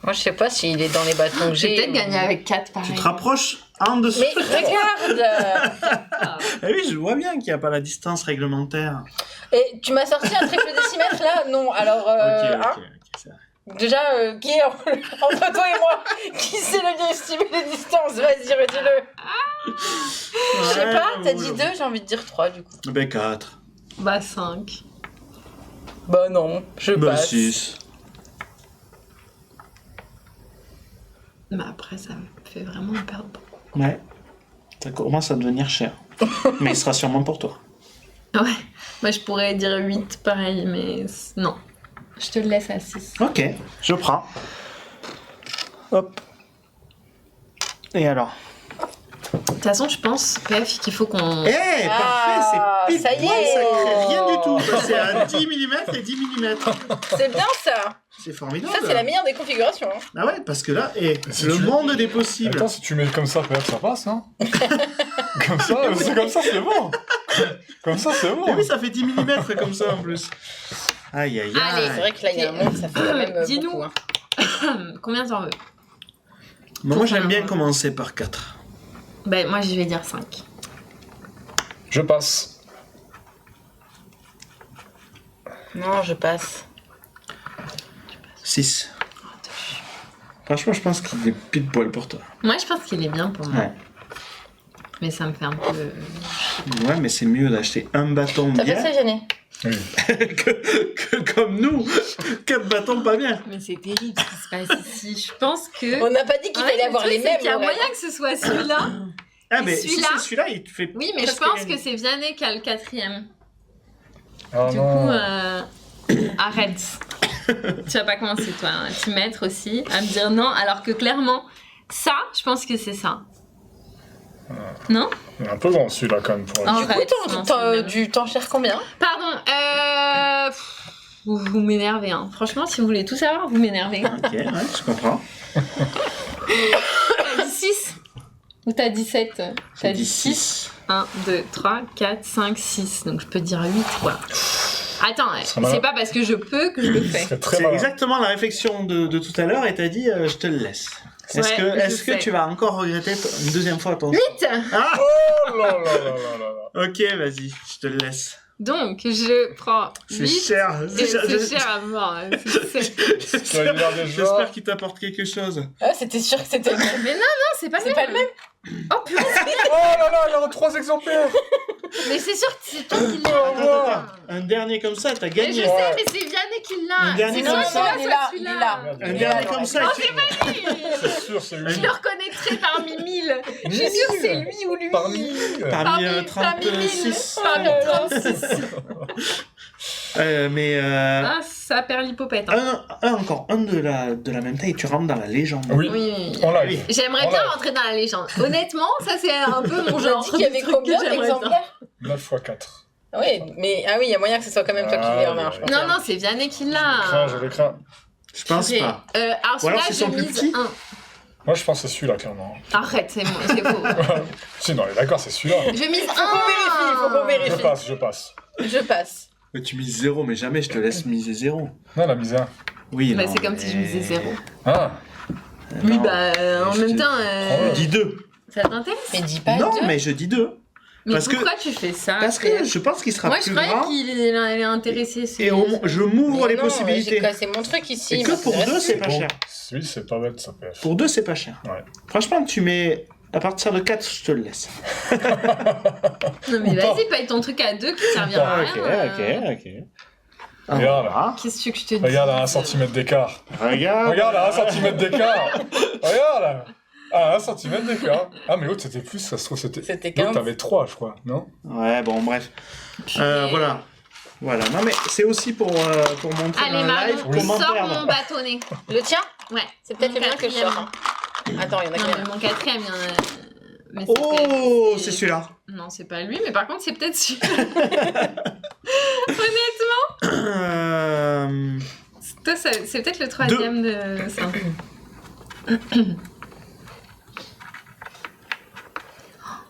C: Moi, je sais pas s'il est dans les bâtons que
A: J'ai
C: j'ai.
A: peut-être gagné avec 4 pareil.
D: Tu te rapproches en dessous.
C: Mais regarde.
D: Eh oui, je vois bien qu'il n'y a pas la distance réglementaire.
C: Et tu m'as sorti un triple décimètre là? Non, alors... hein,
D: ok, c'est vrai.
C: déjà, qui est entre toi et moi? Qui sait le bien estimer les distances? Vas-y, redis-le. Je sais pas, t'as dit 2, j'ai envie de dire 3 du coup.
D: Ben 4.
A: Bah 5.
C: Bah non, je
D: Ben
C: passe.
D: 6.
A: Mais après, ça me fait vraiment perdre beaucoup.
D: Ouais. Ça commence à devenir cher. Mais il sera sûrement pour toi.
A: Ouais, moi je pourrais dire 8 pareil, mais non. Je te le laisse à 6.
D: Ok, je prends. Hop. Et alors?
A: De toute façon, je pense, PF, qu'il faut qu'on...
D: Eh, parfait, c'est pile
C: ça y
D: poil,
C: est.
D: ça crée rien du tout. C'est à 10 mm et 10 mm.
C: C'est bien ça.
D: C'est formidable.
C: Ça, c'est la meilleure des configurations. Hein.
D: Ah ouais, parce que là,
B: Si
D: le
B: tu-
D: monde des possibles.
B: Attends, si tu mets comme ça, peut-être ça passe, hein. Comme ça, c'est comme ça, c'est bon. Comme ça, c'est bon.
D: Mais oui, ça fait 10 mm comme ça en plus. Aïe, aïe, aïe.
A: Allez.
C: C'est vrai que là, il y a un monde, ça fait quand même
A: Dis-nous.
C: beaucoup. Hein.
A: Combien t'en veux?
D: Moi, j'aime bien commencer par 4.
A: Ben, moi, je vais dire 5.
B: Je passe.
C: Non, je passe.
D: 6. Franchement, je pense qu'il est pile poil pour toi.
A: Moi, je pense qu'il est bien pour moi.
D: Ouais.
A: Mais ça me fait un peu
D: Ouais, mais c'est mieux d'acheter un bâton
C: T'as
D: bien
C: passé, Vianney?
B: Oui.
D: que comme nous, 4 bâtons pas bien.
A: Mais c'est terrible ce qui se passe ici. Je pense que.
C: On n'a pas dit qu'il
A: Ouais,
C: fallait
A: le
C: avoir
A: truc,
C: les
A: c'est
C: mêmes.
A: qu'il y a
C: Laurel.
A: moyen que ce soit celui-là.
D: Ah,
A: Et
D: mais si
A: celui-là
D: c'est celui-là, il te fait.
A: Oui, mais je
D: presque
A: pense
D: gagner.
A: que c'est Vianney qui a le 4e.
B: Ah
A: Du
B: non.
A: coup, arrête. Tu vas pas commencer, toi, à t'y mettre aussi, à me dire non, alors que clairement, ça, je pense que c'est ça. Non?
B: Il est un peu grand celui-là quand même pour
A: Ah.
C: Du coup,
A: Arrête, non, c'est le même.
C: du temps cher combien?
A: Pardon, vous m'énervez, hein. Franchement, si vous voulez tout savoir, vous m'énervez.
D: Ok, ouais, je comprends.
A: T'as dit 6 ou t'as dit 7? T'as dit 6. 1, 2, 3, 4, 5, 6. Donc je peux dire 8, quoi. Attends,
B: serait malin.
A: c'est pas parce que je peux que je le
B: Ce
A: fais.
B: serait très
D: C'est
B: malin.
D: exactement la réflexion de tout à l'heure et t'as dit je te le laisse. Est-ce
A: Ouais,
D: que,
A: je
D: est-ce que
A: sais.
D: tu vas encore regretter une deuxième fois ton
A: 8.
D: Ah
B: Oh là là là là là.
D: Ok, vas-y, je te le laisse.
A: Donc je prends
D: C'est
A: 8.
D: cher.
A: Et c'est cher à mort. hein.
B: Tu vas lui dire déjà.
D: J'espère qu'il t'apporte quelque chose.
C: Ah, c'était sûr que c'était le même.
A: Mais non, c'est pas le
C: C'est
A: même.
C: pas le même?
A: Oh putain,
B: Oh là là, il y en a 3 exemplaires.
A: mais c'est sûr que c'est toi qui l'as.
D: Attends. Un dernier comme ça, t'as
A: Mais je
D: gagné.
A: sais, mais c'est Vianney qui l'a.
D: Un dernier
A: C'est
D: comme
A: soit
D: ça.
A: celui-là,
C: il est
A: soit
C: là,
A: celui-là.
C: il est là.
D: Un
C: Il est
D: dernier
C: là,
D: comme ça.
A: Non,
D: tu-
B: C'est sûr, c'est lui.
A: Je le reconnaîtrais parmi 1000. Je suis sûre que c'est lui ou lui.
B: Parmi.
D: Parmi
A: Parmi
D: 36.
A: Parmi 36.
D: Mais
A: Ah, ça perd l'hypopète. hein.
D: encore un de la même taille, tu rentres dans la légende.
B: Oui,
A: Oui.
B: en live.
A: J'aimerais
B: On
A: bien
B: l'a.
A: rentrer dans la légende. Honnêtement, ça c'est un peu mon
C: On a
A: genre.
C: dit qu'il y avait
A: de truc
C: combien
A: que j'aimerais
C: d'exemplaires?
B: 9 x 4.
C: Oui, mais ah oui, il y a moyen que ce soit quand même toi qui
B: Ah,
C: l'aies en main, je
B: oui.
C: pense.
A: bien. Non, c'est Vianney qui
B: Je le
A: l'a.
B: crains.
D: Je pense
A: Purée.
D: pas.
A: Alors
D: Ou alors
A: celui-là,
D: c'est
A: je
D: son plus
A: mise
D: petit.
A: 1.
B: Moi, je pense que c'est celui-là, clairement.
A: Arrête, c'est faux.
B: Si, non, d'accord, c'est celui-là.
A: Je mise 1.
C: Faut qu'on vérifie.
B: Je passe.
C: Je passe.
D: Mais tu mises 0, mais jamais je te laisse miser 0.
B: Non, la misère.
D: Oui,
A: Bah,
D: non,
A: c'est comme si je
D: mais-
A: misais 0.
B: Ah,
A: Oui,
D: Non.
A: bah en
D: je
A: même
D: te-
A: temps,
D: Je dis 2.
A: ça t'intéresse?
C: Mais dis pas
D: Non,
C: deux.
D: mais je dis 2.
A: Mais
D: parce que-
A: pourquoi tu fais ça?
D: Parce que je pense qu'il sera
A: Moi, je
D: plus
A: croyais
D: grand.
A: qu'il est intéressé.
D: Et je m'ouvre
C: Mais
D: les
C: non,
D: possibilités.
C: J'ai cassé mon truc ici.
D: Et que pour 2, c'est pas
B: bon.
D: cher.
B: Oui, c'est pas bête, ça peut être.
D: Pour 2, c'est pas cher.
B: Ouais.
D: Franchement, tu mets. À partir de 4, je te le laisse.
A: Non, mais
B: Ou pas.
A: vas-y, paye ton truc à 2 qui servira à rien.
D: ok.
B: Regarde.
A: Ah, qu'est-ce que tu veux que je te dise?
B: Regarde à 1 cm d'écart.
D: Regarde.
B: Regarde à 1 cm d'écart. Regarde à 1 cm d'écart. Ah, mais l'autre, c'était plus, ça se trouve, c'était.
C: C'était
B: L'autre,
C: 15.
B: t'avais 3, je crois, non?
D: Ouais, bon, bref.
A: Purée.
D: Voilà. Voilà. Non, mais c'est aussi pour montrer
A: Allez,
D: dans un live
A: Marion,
D: comment
A: sors
D: perdre.
A: mon bâtonnet.
C: Le tien?
A: Ouais.
C: C'est peut-être
A: Mon
C: le mien que je
A: quatrième.
C: sors. hein. Attends, il y en a
A: Non,
C: quand
A: mais
C: même.
A: mon 4e, il y en a. Mais
D: Oh, c'est celui-là.
A: Non, c'est pas lui, mais par contre, c'est peut-être celui-là. Honnêtement, toi, c'est peut-être le 3e de ça.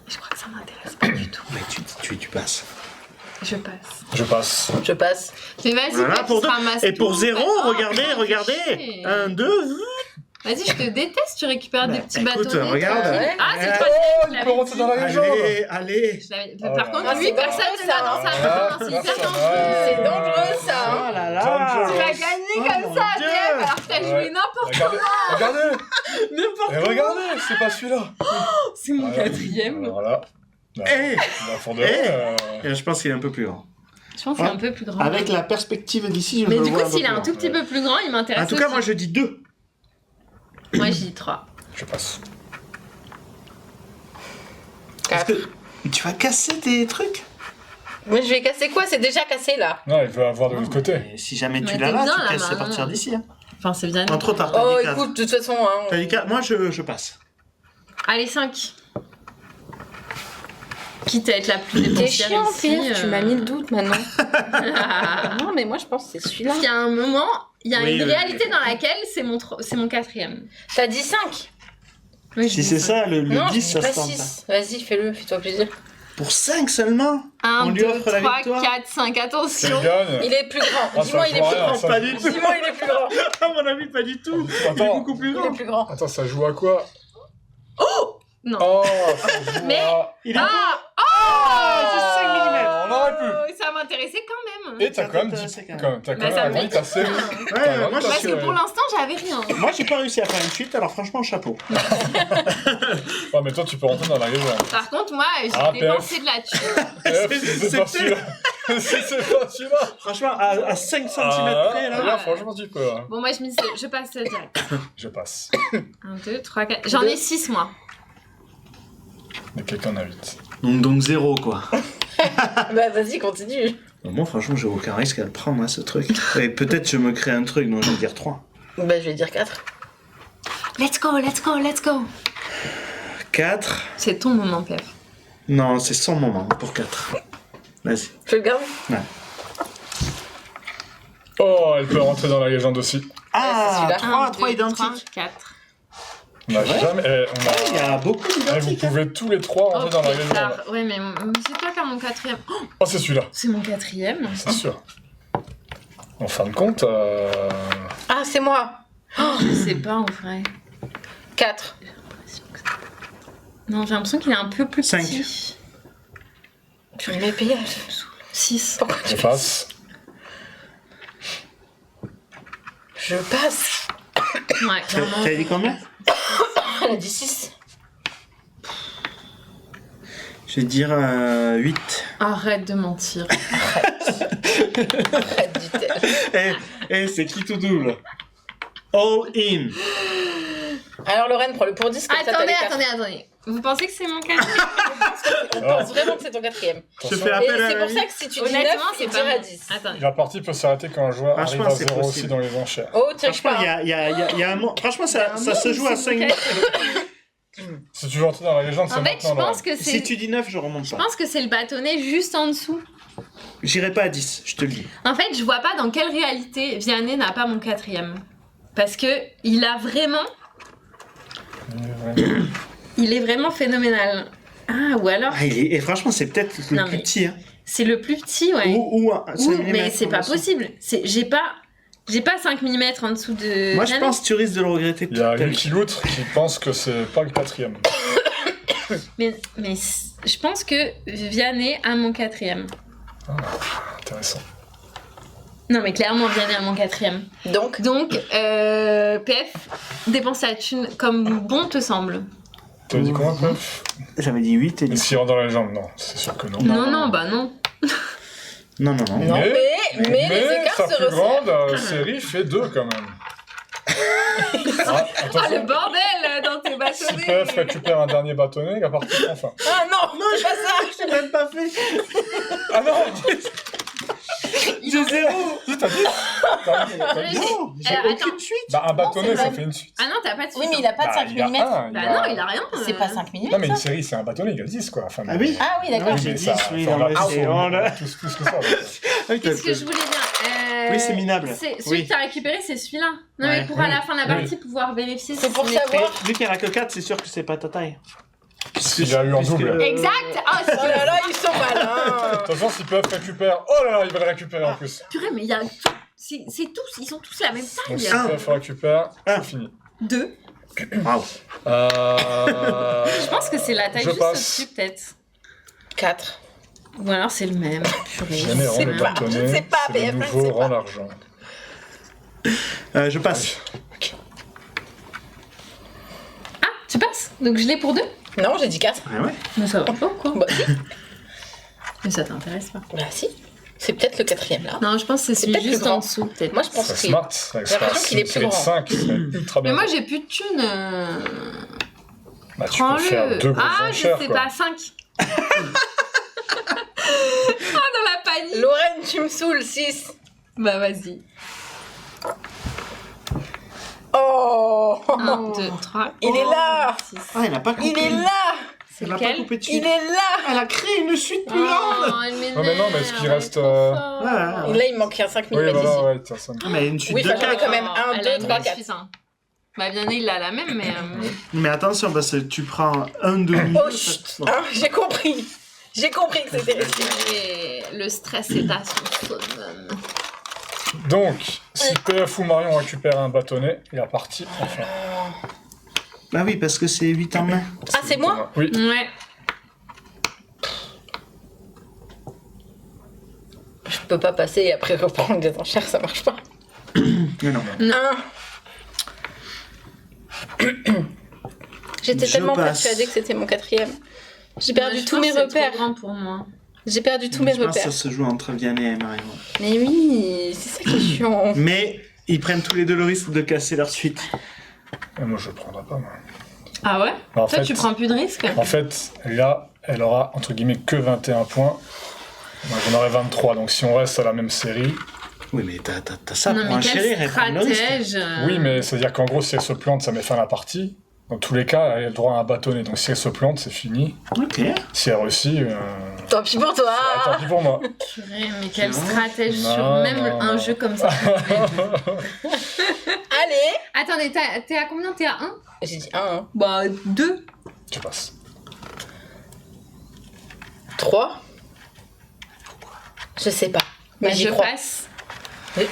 A: Je crois que ça m'intéresse pas du tout.
D: Mais tu passes.
A: Je passe.
B: Je passe.
C: Je passe.
A: Mais vas-y,
D: Voilà,
A: toi,
D: pour
A: tu
D: deux.
A: ramasses
D: Et pour
A: tout.
D: 0,
A: Oh,
D: regardez,
A: putain,
D: regardez.
A: fais chier.
D: 1, 2.
A: Vas-y, je te déteste, tu récupères des petits
D: écoute,
A: bâtonnets.
D: regarde.
A: toi.
C: Ouais.
A: Ah, c'est le
D: Oh,
A: 3e.
B: Oh, il peut rentrer dans la légende.
D: Allez.
A: Par
B: Oh là
A: contre,
C: là.
A: lui,
C: C'est
A: personne
C: dangereux,
A: ne l'a
C: ça,
A: dans
C: hein.
A: sa main. C'est
B: Personne,
A: hyper
B: ouais.
A: dangereux.
C: C'est dangereux, ça. hein.
D: Oh là là.
A: Tu vas gagner
D: Oh
A: comme
D: mon
A: ça,
D: Dieu.
A: Deb, alors que t'as joué
B: Ouais.
A: n'importe
B: Regardez, regardez.
D: N'importe
B: Et regardez, c'est pas celui-là.
A: C'est mon
B: Voilà.
A: 4e.
B: Voilà.
D: Eh.
B: Pour de vrai,
D: Je pense qu'il est un peu plus grand.
A: Je pense qu'il est un peu plus grand.
D: Avec la perspective d'ici, je
A: Mais
D: le
A: du
D: vois
A: coup, s'il est un
D: peu
A: tout
D: plus
A: petit peu plus grand, il
D: grand.
A: m'intéresse
D: En tout cas,
A: aussi.
D: moi je dis 2.
A: Moi, j'ai dit 3.
B: je passe.
D: Parce que tu vas casser tes trucs.
C: Mais je vais casser quoi? C'est déjà cassé là.
B: Non, il veut avoir de l'autre côté.
D: Et si jamais tu
A: Mais
D: l'as
A: t'es
D: là,
A: bien,
D: tu
A: là,
D: te laisses
A: Marion.
D: partir d'ici. Hein.
A: Enfin, c'est bien.
D: En trop tard,
C: Oh,
D: t'as dit 4.
C: écoute, de toute façon, hein.
D: T'as dit 4. Moi je passe.
A: Allez, 5. Quitte à être la plus
C: T'es
A: dépensière
C: chiant,
A: ici.
C: Pierre. Tu m'as mis le doute maintenant. Non, mais moi, je pense que c'est celui-là.
A: Il y a un moment, il y a
D: Oui,
A: une
D: oui,
A: réalité
D: oui.
A: dans laquelle c'est mon 4e.
C: T'as dit 5.
A: Oui, je
D: Si
A: dis
D: c'est
A: cinq.
D: ça, le
C: Non,
D: 10,
C: je
D: ça
C: dis pas
D: se tente.
C: 6. Vas-y, fais-le, fais-toi plaisir.
D: Pour 5 seulement
A: 1,
D: On lui
A: 2,
D: offre la
A: 3,
D: victoire.
A: 4, 5.
B: Tu
A: Attention.
B: gagnes.
C: Il est plus grand.
B: Ah,
C: Dis-moi,
B: ça
C: il est
B: joue à
C: plus
B: rien,
C: grand.
B: ça.
D: Pas du tout.
C: Dis-moi, il est plus grand.
D: À mon avis, pas du tout. Il est
B: Attends,
D: beaucoup plus
C: Il
D: grand.
C: est plus grand.
B: attends, ça joue à quoi?
A: Non.
B: Oh, ça joue
A: Mais-
B: à...
D: Il est
A: Ah,
D: c'est 5 mm.
B: On aurait pu.
A: Ça intéressé quand même.
B: Et t'as
D: Ça
B: quand même
D: t'intéressait
B: dit...
D: quand même.
B: T'as quand
A: Bah,
B: même
A: ça
B: un
A: me
B: grand
A: dit.
B: tassé.
D: Ouais, moi,
B: Parce
A: Parce
D: je-
A: que pour l'instant, j'avais rien.
D: moi, j'ai pas réussi à faire une suite, alors franchement, chapeau.
B: Ouais, mais toi, tu peux rentrer dans la légende.
A: Par contre, moi, j'ai
B: Ah,
A: dépensé de la thune.
B: C'est pas celui-là. C'est pas celui-là.
D: Franchement, à 5 cm près, là.
B: Là, franchement, tu peux. Hein.
A: Bon, moi, je passe direct.
B: Je passe.
A: 1, 2, 3, 4. J'en ai 6, moi.
B: Mais quelqu'un a 8.
D: Donc 0, quoi.
C: Bah vas-y, continue.
D: Moi, franchement, j'ai aucun risque à le prendre, hein, ce truc. Et peut-être je me crée un truc, donc je vais dire 3.
C: Bah je vais dire 4.
A: Let's go, let's go, let's go.
D: 4.
A: C'est ton moment, Pef.
D: Non, c'est son moment pour 4. Vas-y.
C: Je le garde.
B: Oh, elle peut rentrer dans la légende aussi.
D: Ah,
C: celui-là.
D: 3 identiques.
A: 3, 4.
B: On a
D: vrai
B: jamais...
D: Il y a beaucoup
B: Vous
D: d'identiques. hein.
B: pouvez tous les trois rentrer dans la légende.
A: Ouais, mais c'est toi qui as mon 4e. Oh,
B: Oh, c'est celui-là.
A: c'est mon 4e.
B: C'est sûr. En fin de compte...
C: Ah, c'est moi.
A: Je sais pas, en vrai.
C: 4.
A: Non, j'ai l'impression qu'il est un peu plus
D: Cinq.
A: petit.
C: Je vais payer.
A: 6.
C: Pourquoi
B: Je
C: tu
B: passe.
C: Je passe.
A: Ouais, clairement.
D: T'as dit combien?
C: Elle a dit 6.
D: Je vais dire 8.
A: Arrête de mentir.
C: Arrête, dit-elle.
D: C'est qui tout double? All in.
C: Alors Lorraine, prends le pour 10 comme ça t'as les
A: Attendez,
C: 4.
A: attendez. Vous pensez que c'est mon 4e?
C: On pense vraiment que c'est ton 4e.
D: Je fais
C: Et
D: appel à
C: c'est
D: la
C: pour
D: vie.
C: ça que si tu dis 9,
A: Honnêtement,
C: il
A: c'est
C: dira
A: pas
C: 10.
A: Attendez.
B: La partie peut s'arrêter quand un joueur arrive
D: Franchement,
B: à
D: c'est
B: 0 aussi
D: possible.
B: dans les enchères.
C: Oh, triche
D: Franchement,
C: pas.
D: il y a un mot. Franchement, ça se joue à 5 minutes.
B: Si tu veux entrer dans la légende, c'est
A: En fait, je
B: maintenant.
A: pense que
D: Si
A: c'est.
D: tu dis 9, je remonte
A: Je
D: pas.
A: pense que c'est le bâtonnet juste en dessous.
D: J'irai pas à 10, je te le dis.
A: En fait, je vois pas dans quelle réalité Vianney n'a pas mon 4e. Parce que il a vraiment. Il est vraiment phénoménal. Ah, ou alors.
D: Et franchement, c'est peut-être le
A: Non,
D: plus
A: mais-
D: petit. Hein.
A: C'est le plus petit, ouais.
D: Ou un
A: Ou-
D: 5
A: mais
D: mm
A: c'est pas possible. J'ai pas 5 mm en dessous de.
D: Moi, je
A: Vianney.
D: pense que tu risques de le regretter.
B: Il y a
D: toute ta
B: Lucky
D: vie.
B: Loutre qui pense que c'est pas le 4e.
A: Mais je pense que Vianney a mon 4e.
B: Intéressant.
A: Non, mais clairement, Vianney a mon 4e.
C: Donc,
A: Donc, PF, dépense la thune comme bon te semble.
B: Tu as dit combien, Pef?
D: J'avais dit 8 et
B: Et
D: 10.
B: s'il rentre dans la légende? Non, c'est sûr que non.
A: Non, bah non.
D: Non.
C: non, mais les écarts
B: sa
C: se
B: plus
C: resserrent.
B: grande série fait 2 quand même.
A: Ah, le
B: Attention,
A: bordel dans tes
B: si
A: bâtonnets.
B: Pef récupère un dernier bâtonnet, la partie prend fin.
C: Ah non, c'est pas ça.
D: Je l'ai même pas fait.
B: Ah non!
D: J'ai 0.
B: Si, t'as dit? T'as dit?
D: Non, j'ai
A: Alors,
D: aucune suite.
B: Bah, un bâtonnet,
C: c'est
B: ça
C: vrai.
B: fait une suite.
A: Ah non, t'as pas de
C: Oui,
A: suite,
C: mais il a pas de
B: Bah,
C: 5
B: il a
C: mm.
B: un,
A: Bah non, il a rien.
C: C'est pas 5 mm.
B: Non, mais une série, c'est un bâtonnet, il y a 10, quoi. Enfin,
D: Ah oui.
C: Ah oui, d'accord.
D: Oui, j'ai
B: mais
D: 10,
B: ça,
D: oui,
B: enfin,
D: non,
B: on
D: mais
B: a
D: c'est- on a-
B: tous plus que ça.
A: Qu'est-ce que je voulais dire
D: Oui, c'est minable.
A: Celui
D: Oui.
A: que t'as récupéré, c'est celui-là. Non,
D: Ouais.
A: mais pour à la fin de la
B: Oui.
A: partie pouvoir vérifier
C: C'est
A: si
C: pour
A: les-
C: savoir.
D: Vu qu'il n'y en a que 4, c'est sûr que c'est pas ta taille.
B: S'il y a eu en
D: Puisque-
B: double.
A: Exact. Ah,
C: Oh là là, ils sont malins.
B: De toute façon, s'ils peuvent récupérer. Oh là là, ils veulent récupérer en plus.
A: purée, mais il y a. C'est tous, ils sont tous la même
B: Donc,
A: taille.
B: s'ils peuvent récupérer,
D: Un.
B: c'est fini.
A: 2.
D: Bravo.
A: Je pense que c'est la taille
B: Je
A: juste
B: passe.
A: au-dessus, peut-être.
C: 4.
A: Ou alors c'est le même. Purée.
B: Jamais rend
C: sais
B: le
C: pas,
B: bâtonnet,
C: je sais pas,
B: c'est le
C: PF, je
B: nouveau
C: sais
B: rend
C: pas.
B: l'argent.
D: Je passe.
A: Ah, tu passes. Donc je l'ai pour 2.
C: Non, j'ai dit 4.
D: Ah ouais.
A: Mais ça va pas, quoi.
C: Bah si.
A: Mais ça t'intéresse pas.
C: Bah si. C'est peut-être le 4e là.
A: Non, je pense que c'est celui
C: peut-être
A: juste
C: plus grand.
A: en dessous, peut-être.
C: Moi je pense
B: C'est
C: que
B: smart. Ça
C: J'ai l'impression qu'il est plus grand.
B: 5, c'est ultra
A: Mais
B: bien.
A: moi j'ai plus de thunes.
B: Bah, tu peux faire
A: Prends-le.
B: 2 grosses
A: Ah, je
B: enchères,
A: sais
B: quoi.
A: pas, 5. Ah, dans la panique.
C: Lorraine, tu me saoules, 6.
A: Bah vas-y.
C: Oh
A: 1, 2, 3.
C: Il est là.
D: Ah, elle a pas coupé.
C: Il est là.
A: C'est
D: Elle a pas
A: lequel?
D: coupé de
C: Il
D: suite.
C: est là.
D: Elle a créé une suite plus grande.
A: Oh, elle m'énerve.
B: Non, mais non, mais est-ce qu'il
A: elle est
B: reste,
A: trop forte.
D: Ouais.
C: Et là, il manque un 5 mm
B: Oui,
C: ici.
B: voilà, ouais, tiens, ça me-
D: Ah, mais une suite
C: Oui,
D: de
C: enfin, j'en ai
D: 4.
C: quand même un,
A: Elle
C: deux,
A: a une
C: trois,
A: belle
C: quatre.
A: suite, hein. Bah Vianney, il a la même, mais...
D: Mais attention, parce que tu prends un demi.
C: Oh chut. Hein, j'ai compris. J'ai compris que c'était risqué.
A: Et le stress est à son summum.
B: Donc, si PF ou Marion récupère un bâtonnet, il est parti enfin.
D: Bah oui, parce que c'est 8 en main.
C: Ah, c'est moi?
B: Oui.
A: Ouais.
C: Je peux pas passer et après reprendre les enchères, ça marche pas.
D: Mais non.
C: J'étais
D: Je
C: tellement
D: passe.
C: persuadée que c'était mon 4e. J'ai perdu
A: Ouais, je
C: tous
A: pense
C: mes
A: que c'est
C: repères.
A: trop grand pour moi.
C: J'ai perdu tous mes
D: Je pense que
C: repères.
D: ça se joue entre Vianney et Marion.
C: Mais oui, c'est ça qui est chiant.
D: Mais ils prennent tous les deux le risque de casser leur suite.
B: Et moi, je le prendrai pas, moi.
A: Ah ouais?
B: En
A: Toi,
B: fait,
A: tu prends plus de risques?
B: En fait, là, elle aura, entre guillemets, que 21 points. Moi, j'en aurai 23, donc si on reste à la même série...
D: Oui, mais t'as ça
A: Non,
D: pour
A: mais
D: un chéri,
A: quel
D: elle prend le risque.
A: stratège!
B: Oui, mais c'est-à-dire qu'en gros, si elle se plante, ça met fin à la partie. Dans tous les cas, elle a le droit à un bâtonnet. Donc si elle se plante, c'est fini.
D: Ok.
B: Si elle réussit,
C: Tant pis pour toi.
B: tant pis pour moi.
A: Purée, mais quel
D: Non.
A: stratège
B: Non,
A: sur même
B: non,
A: un
B: non.
A: jeu comme ça.
C: Allez.
A: Attendez, t'es à combien? T'es à 1?
C: J'ai dit 1, hein.
A: Bah, 2.
B: Tu passes.
C: 3. Je sais pas. Mais
A: Bah,
C: j'y
A: je
C: crois.
A: passe.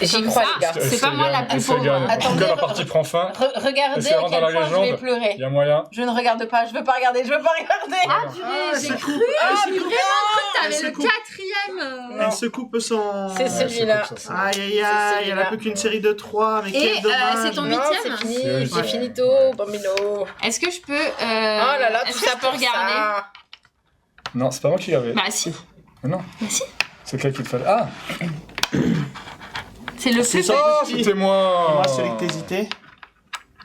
C: J'y
A: Comme
C: crois,
A: ça.
C: les gars.
A: C'est pas moi la plus pauvre, hein.
B: En tout cas,
C: Attendez,
B: la partie prend fin.
C: Regardez
B: Est-ce qu'elle
C: à
B: rentre
C: quel
B: dans la
C: point je vais
B: légende
C: pleurer.
B: Il y a moyen.
C: Je ne regarde pas, je veux pas regarder, je veux pas regarder.
A: Ah, purée, j'ai cru! J'ai vraiment cru que t'avais
D: Elle se
A: le
D: coupe.
A: 4e!
C: Non.
D: Elle se coupe son...
C: C'est celui-là.
B: c'est ça.
D: Aïe aïe
C: C'est
D: aïe, elle
C: celui-là.
D: a plus qu'une série de 3, mais
A: Et,
D: quel dommage.
A: c'est ton
C: Non,
A: huitième.
C: c'est fini,
B: C'est
C: c'est
B: ouais.
C: finito, bambino.
A: Est-ce que je peux.
C: Oh là là,
A: est-ce
C: tout
A: que
C: ça
A: je peux
C: pour
A: regarder?
C: ça.
B: Non, c'est pas moi qui l'avais.
A: Bah, si.
B: Mais non.
A: Bah, si.
B: C'est quel qui te fallait. Ah,
A: C'est le
D: C'est
A: plus
D: ça.
A: petit.
B: oh, c'était moi.
D: Moi, celui que t'hésitais,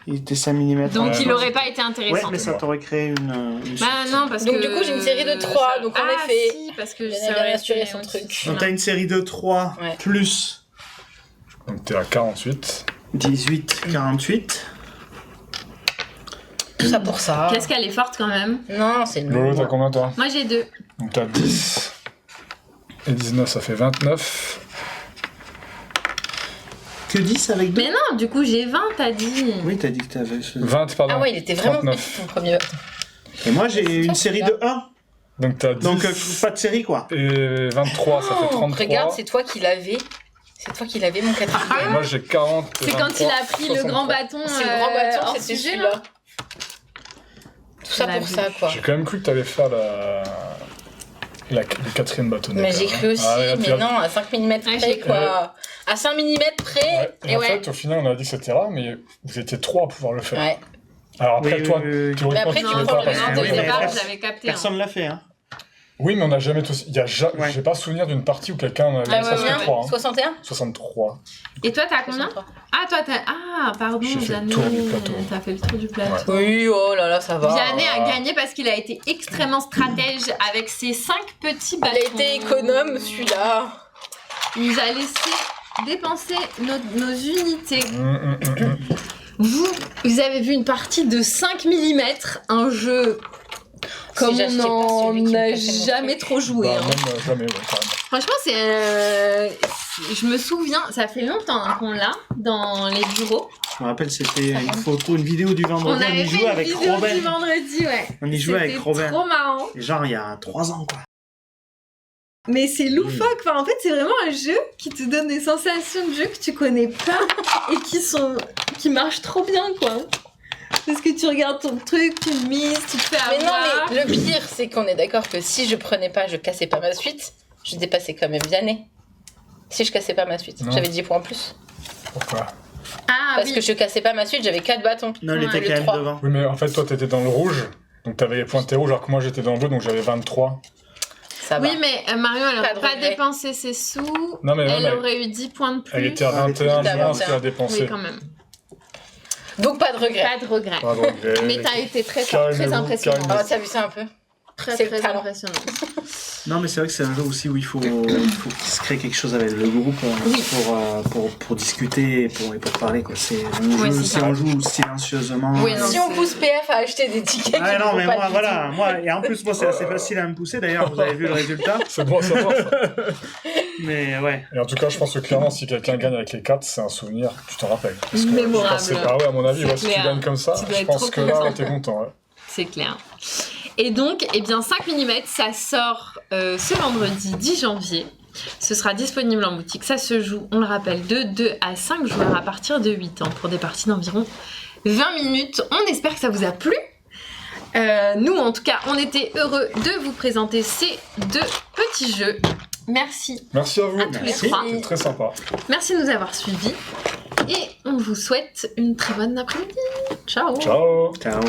D: il était 5 mm.
A: Donc,
B: Ouais,
A: il
B: non.
A: aurait pas été
D: Ouais,
A: intéressant.
D: mais ça t'aurait créé une
A: Bah, non, parce
C: Donc,
A: que.
C: du coup, j'ai une série de 3, donc en
A: ah,
C: effet,
A: Si, parce que
C: Vianney
A: ça
C: avait
A: aurait
C: assuré
A: été
C: son
A: au-dessus.
C: truc.
D: Donc t'as une série de 3
C: Ouais.
D: plus
B: Donc t'es à 48.
D: 18, 48.
C: tout ça pour ça.
A: Qu'est-ce qu'elle est forte quand même.
C: Non, c'est
B: Lolo,
C: nul.
B: t'as combien toi?
A: Moi, j'ai 2.
B: Donc t'as 10. Et 19, ça fait 29.
D: Que 10 avec 2?
A: Mais non, du coup, j'ai 20, t'as dit.
D: Oui, t'as dit que t'avais ce...
B: 20, pardon.
C: Ah ouais, il était vraiment
B: 39.
C: petit ton premier.
D: Et moi j'ai
C: C'est
D: une
C: toi,
D: série
C: celui-là.
D: de 1.
B: Donc t'as 10.
D: Donc pas de série quoi.
B: Et 23, ça fait
C: Oh,
B: 33.
C: regarde, c'est toi qui l'avais. C'est toi qui l'avais, mon
B: Et
C: 4e.
B: moi j'ai 40. et
A: C'est quand
B: 23,
A: il a pris le
B: 63.
A: grand bâton.
C: C'est le grand bâton,
A: hors
C: c'était
A: sujet,
C: celui-là.
A: là.
C: Tout ça
A: La
C: pour ça, quoi.
B: J'ai quand même cru que t'allais faire le 4e bâtonnet.
C: Mais
B: quand
C: j'ai
B: même,
C: cru
B: hein.
C: aussi,
B: Ah, ouais, tu
C: mais
B: as-
C: non, à 5 mm
A: Ouais,
C: près,
A: j'ai
C: quoi. À 5 mm près.
B: Ouais. Et
C: Et
B: en
C: ouais.
B: fait, au final, on a dit que c'était rare, mais vous étiez 3 à pouvoir le faire.
C: Ouais.
B: Alors après,
D: Oui,
B: toi,
D: oui, oui.
B: théoriquement,
C: Mais après,
B: tu
C: tu
B: pouvais
C: prends
B: pas
C: le
B: parce
C: risque
B: que-
C: de
A: Au
D: Oui, mais
A: départ,
D: personne-
A: je l'avais capté. hein.
D: Personne l'a fait hein.
B: Oui, mais on n'a jamais tous.
D: Ouais.
B: J'ai pas souvenir d'une partie où quelqu'un avait
C: Ah
B: ça
C: ouais,
B: sur
C: ouais.
B: 3.
C: 61
B: 63.
A: Et toi, t'as combien?
C: 63.
A: Ah, toi, t'as. Ah, pardon,
B: J'ai fait le
A: Vianney.
B: tour du plateau.
A: T'as fait le tour du plateau.
C: Oui, oh là là, ça va.
A: Vianney a gagné parce qu'il a été extrêmement stratège avec ses 5 petits
C: Il
A: bâtons.
C: a été économe, celui-là.
A: Il nous a laissé dépenser nos unités.
B: Hum.
A: Vous avez vu une partie de 5 mm, un jeu comme
C: Si
A: on
C: j'achetais pas celui qui me
A: n'a
C: cassait mon
A: jamais
C: truc.
A: trop joué.
B: Bah,
A: hein.
B: même jamais, ouais, carrément.
A: Franchement, je me souviens, ça fait longtemps hein, qu'on l'a dans les bureaux.
D: Je me rappelle c'était une photo, une vidéo du vendredi, on,
A: avait
D: y
A: fait
D: jouait
A: une
D: avec
A: vidéo
D: Robin.
A: du vendredi, ouais.
D: On y jouait avec
A: C'était
D: Robin.
A: trop marrant.
D: Et genre il y a 3 ans quoi.
A: Mais c'est loufoque. Enfin, en fait, c'est vraiment un jeu qui te donne des sensations de jeu que tu connais pas et qui marchent trop bien, quoi. Parce que tu regardes ton truc, tu le mises, tu te fais
C: Mais non,
A: avoir.
C: mais le pire, c'est qu'on est d'accord que si je prenais pas, je cassais pas ma suite, je dépassais quand même Vianney. Si je cassais pas ma suite,
B: Non.
C: j'avais 10 points en plus.
B: Pourquoi?
A: Ah
C: Parce
A: oui.
C: que je cassais pas ma suite, j'avais 4 bâtons.
D: Non, il
A: Ouais,
D: était
C: le
D: quand même
C: 3.
D: devant.
B: Oui, mais en fait, toi, t'étais dans le rouge. Donc t'avais les points de tes rouges, alors que moi, j'étais dans le bleu, donc j'avais 23.
C: Ça va.
A: Oui, mais Marion, elle
C: Pas
A: aurait
C: de
A: pas
C: regret.
A: dépensé ses sous.
B: Non, mais
A: Elle
B: même,
A: aurait eu 10 points de plus.
B: elle était à
D: Elle était
B: 21
C: à
B: moins ce qu'elle a
C: 21.
B: dépensé.
A: Oui, quand même.
C: Donc pas de regret.
A: Pas de regret.
B: Pas de regret.
A: Mais t'as été très fort, très
B: Calmez-vous,
A: impressionnant.
B: calmez-vous.
C: Ah, t'as vu ça un peu?
A: Très,
C: C'est
A: très
C: le talent.
A: impressionnant.
D: Non, mais c'est vrai que c'est un jeu aussi où il faut qu'il se crée quelque chose avec le groupe
A: Oui.
D: pour discuter et pour parler. Quoi. C'est un
A: Ouais,
D: jeu,
A: c'est
D: si
A: ça.
D: on joue silencieusement.
A: Oui, non,
C: Si on
A: c'est-
C: pousse PF à acheter des tickets
D: Ah
C: qui
D: non,
C: vont
D: mais
C: pas
D: moi,
C: du
D: voilà. Moi, et en plus, moi, c'est assez facile à me pousser. D'ailleurs, vous avez vu le résultat.
B: C'est bon à savoir, ça.
D: Mais ouais.
B: Et en tout cas, je pense que clairement, si quelqu'un gagne avec les 4, c'est un souvenir, tu t'en rappelles. Parce que
A: Mémorable.
B: je pense que c'est pas, ouais, à mon avis,
A: C'est
B: ouais, si tu
A: clair.
B: gagnes comme ça,
A: Tu dois
B: je
A: être
B: pense
A: trop
B: que là,
A: content.
B: t'es content. Ouais.
A: C'est clair. Et donc, eh bien, 5 mm, ça sort ce vendredi 10 janvier. Ce sera disponible en boutique. Ça se joue, on le rappelle, de 2 à 5 joueurs à partir de 8 ans pour des parties d'environ 20 minutes. On espère que ça vous a plu. Nous, en tout cas, on était heureux de vous présenter ces 2 petits jeux. merci.
B: Merci à vous.
A: À tous les
D: Merci.
A: trois.
B: C'était très sympa.
A: Merci de nous avoir suivis. Et on vous souhaite une très bonne après-midi. Ciao.
B: Ciao.
D: Ciao.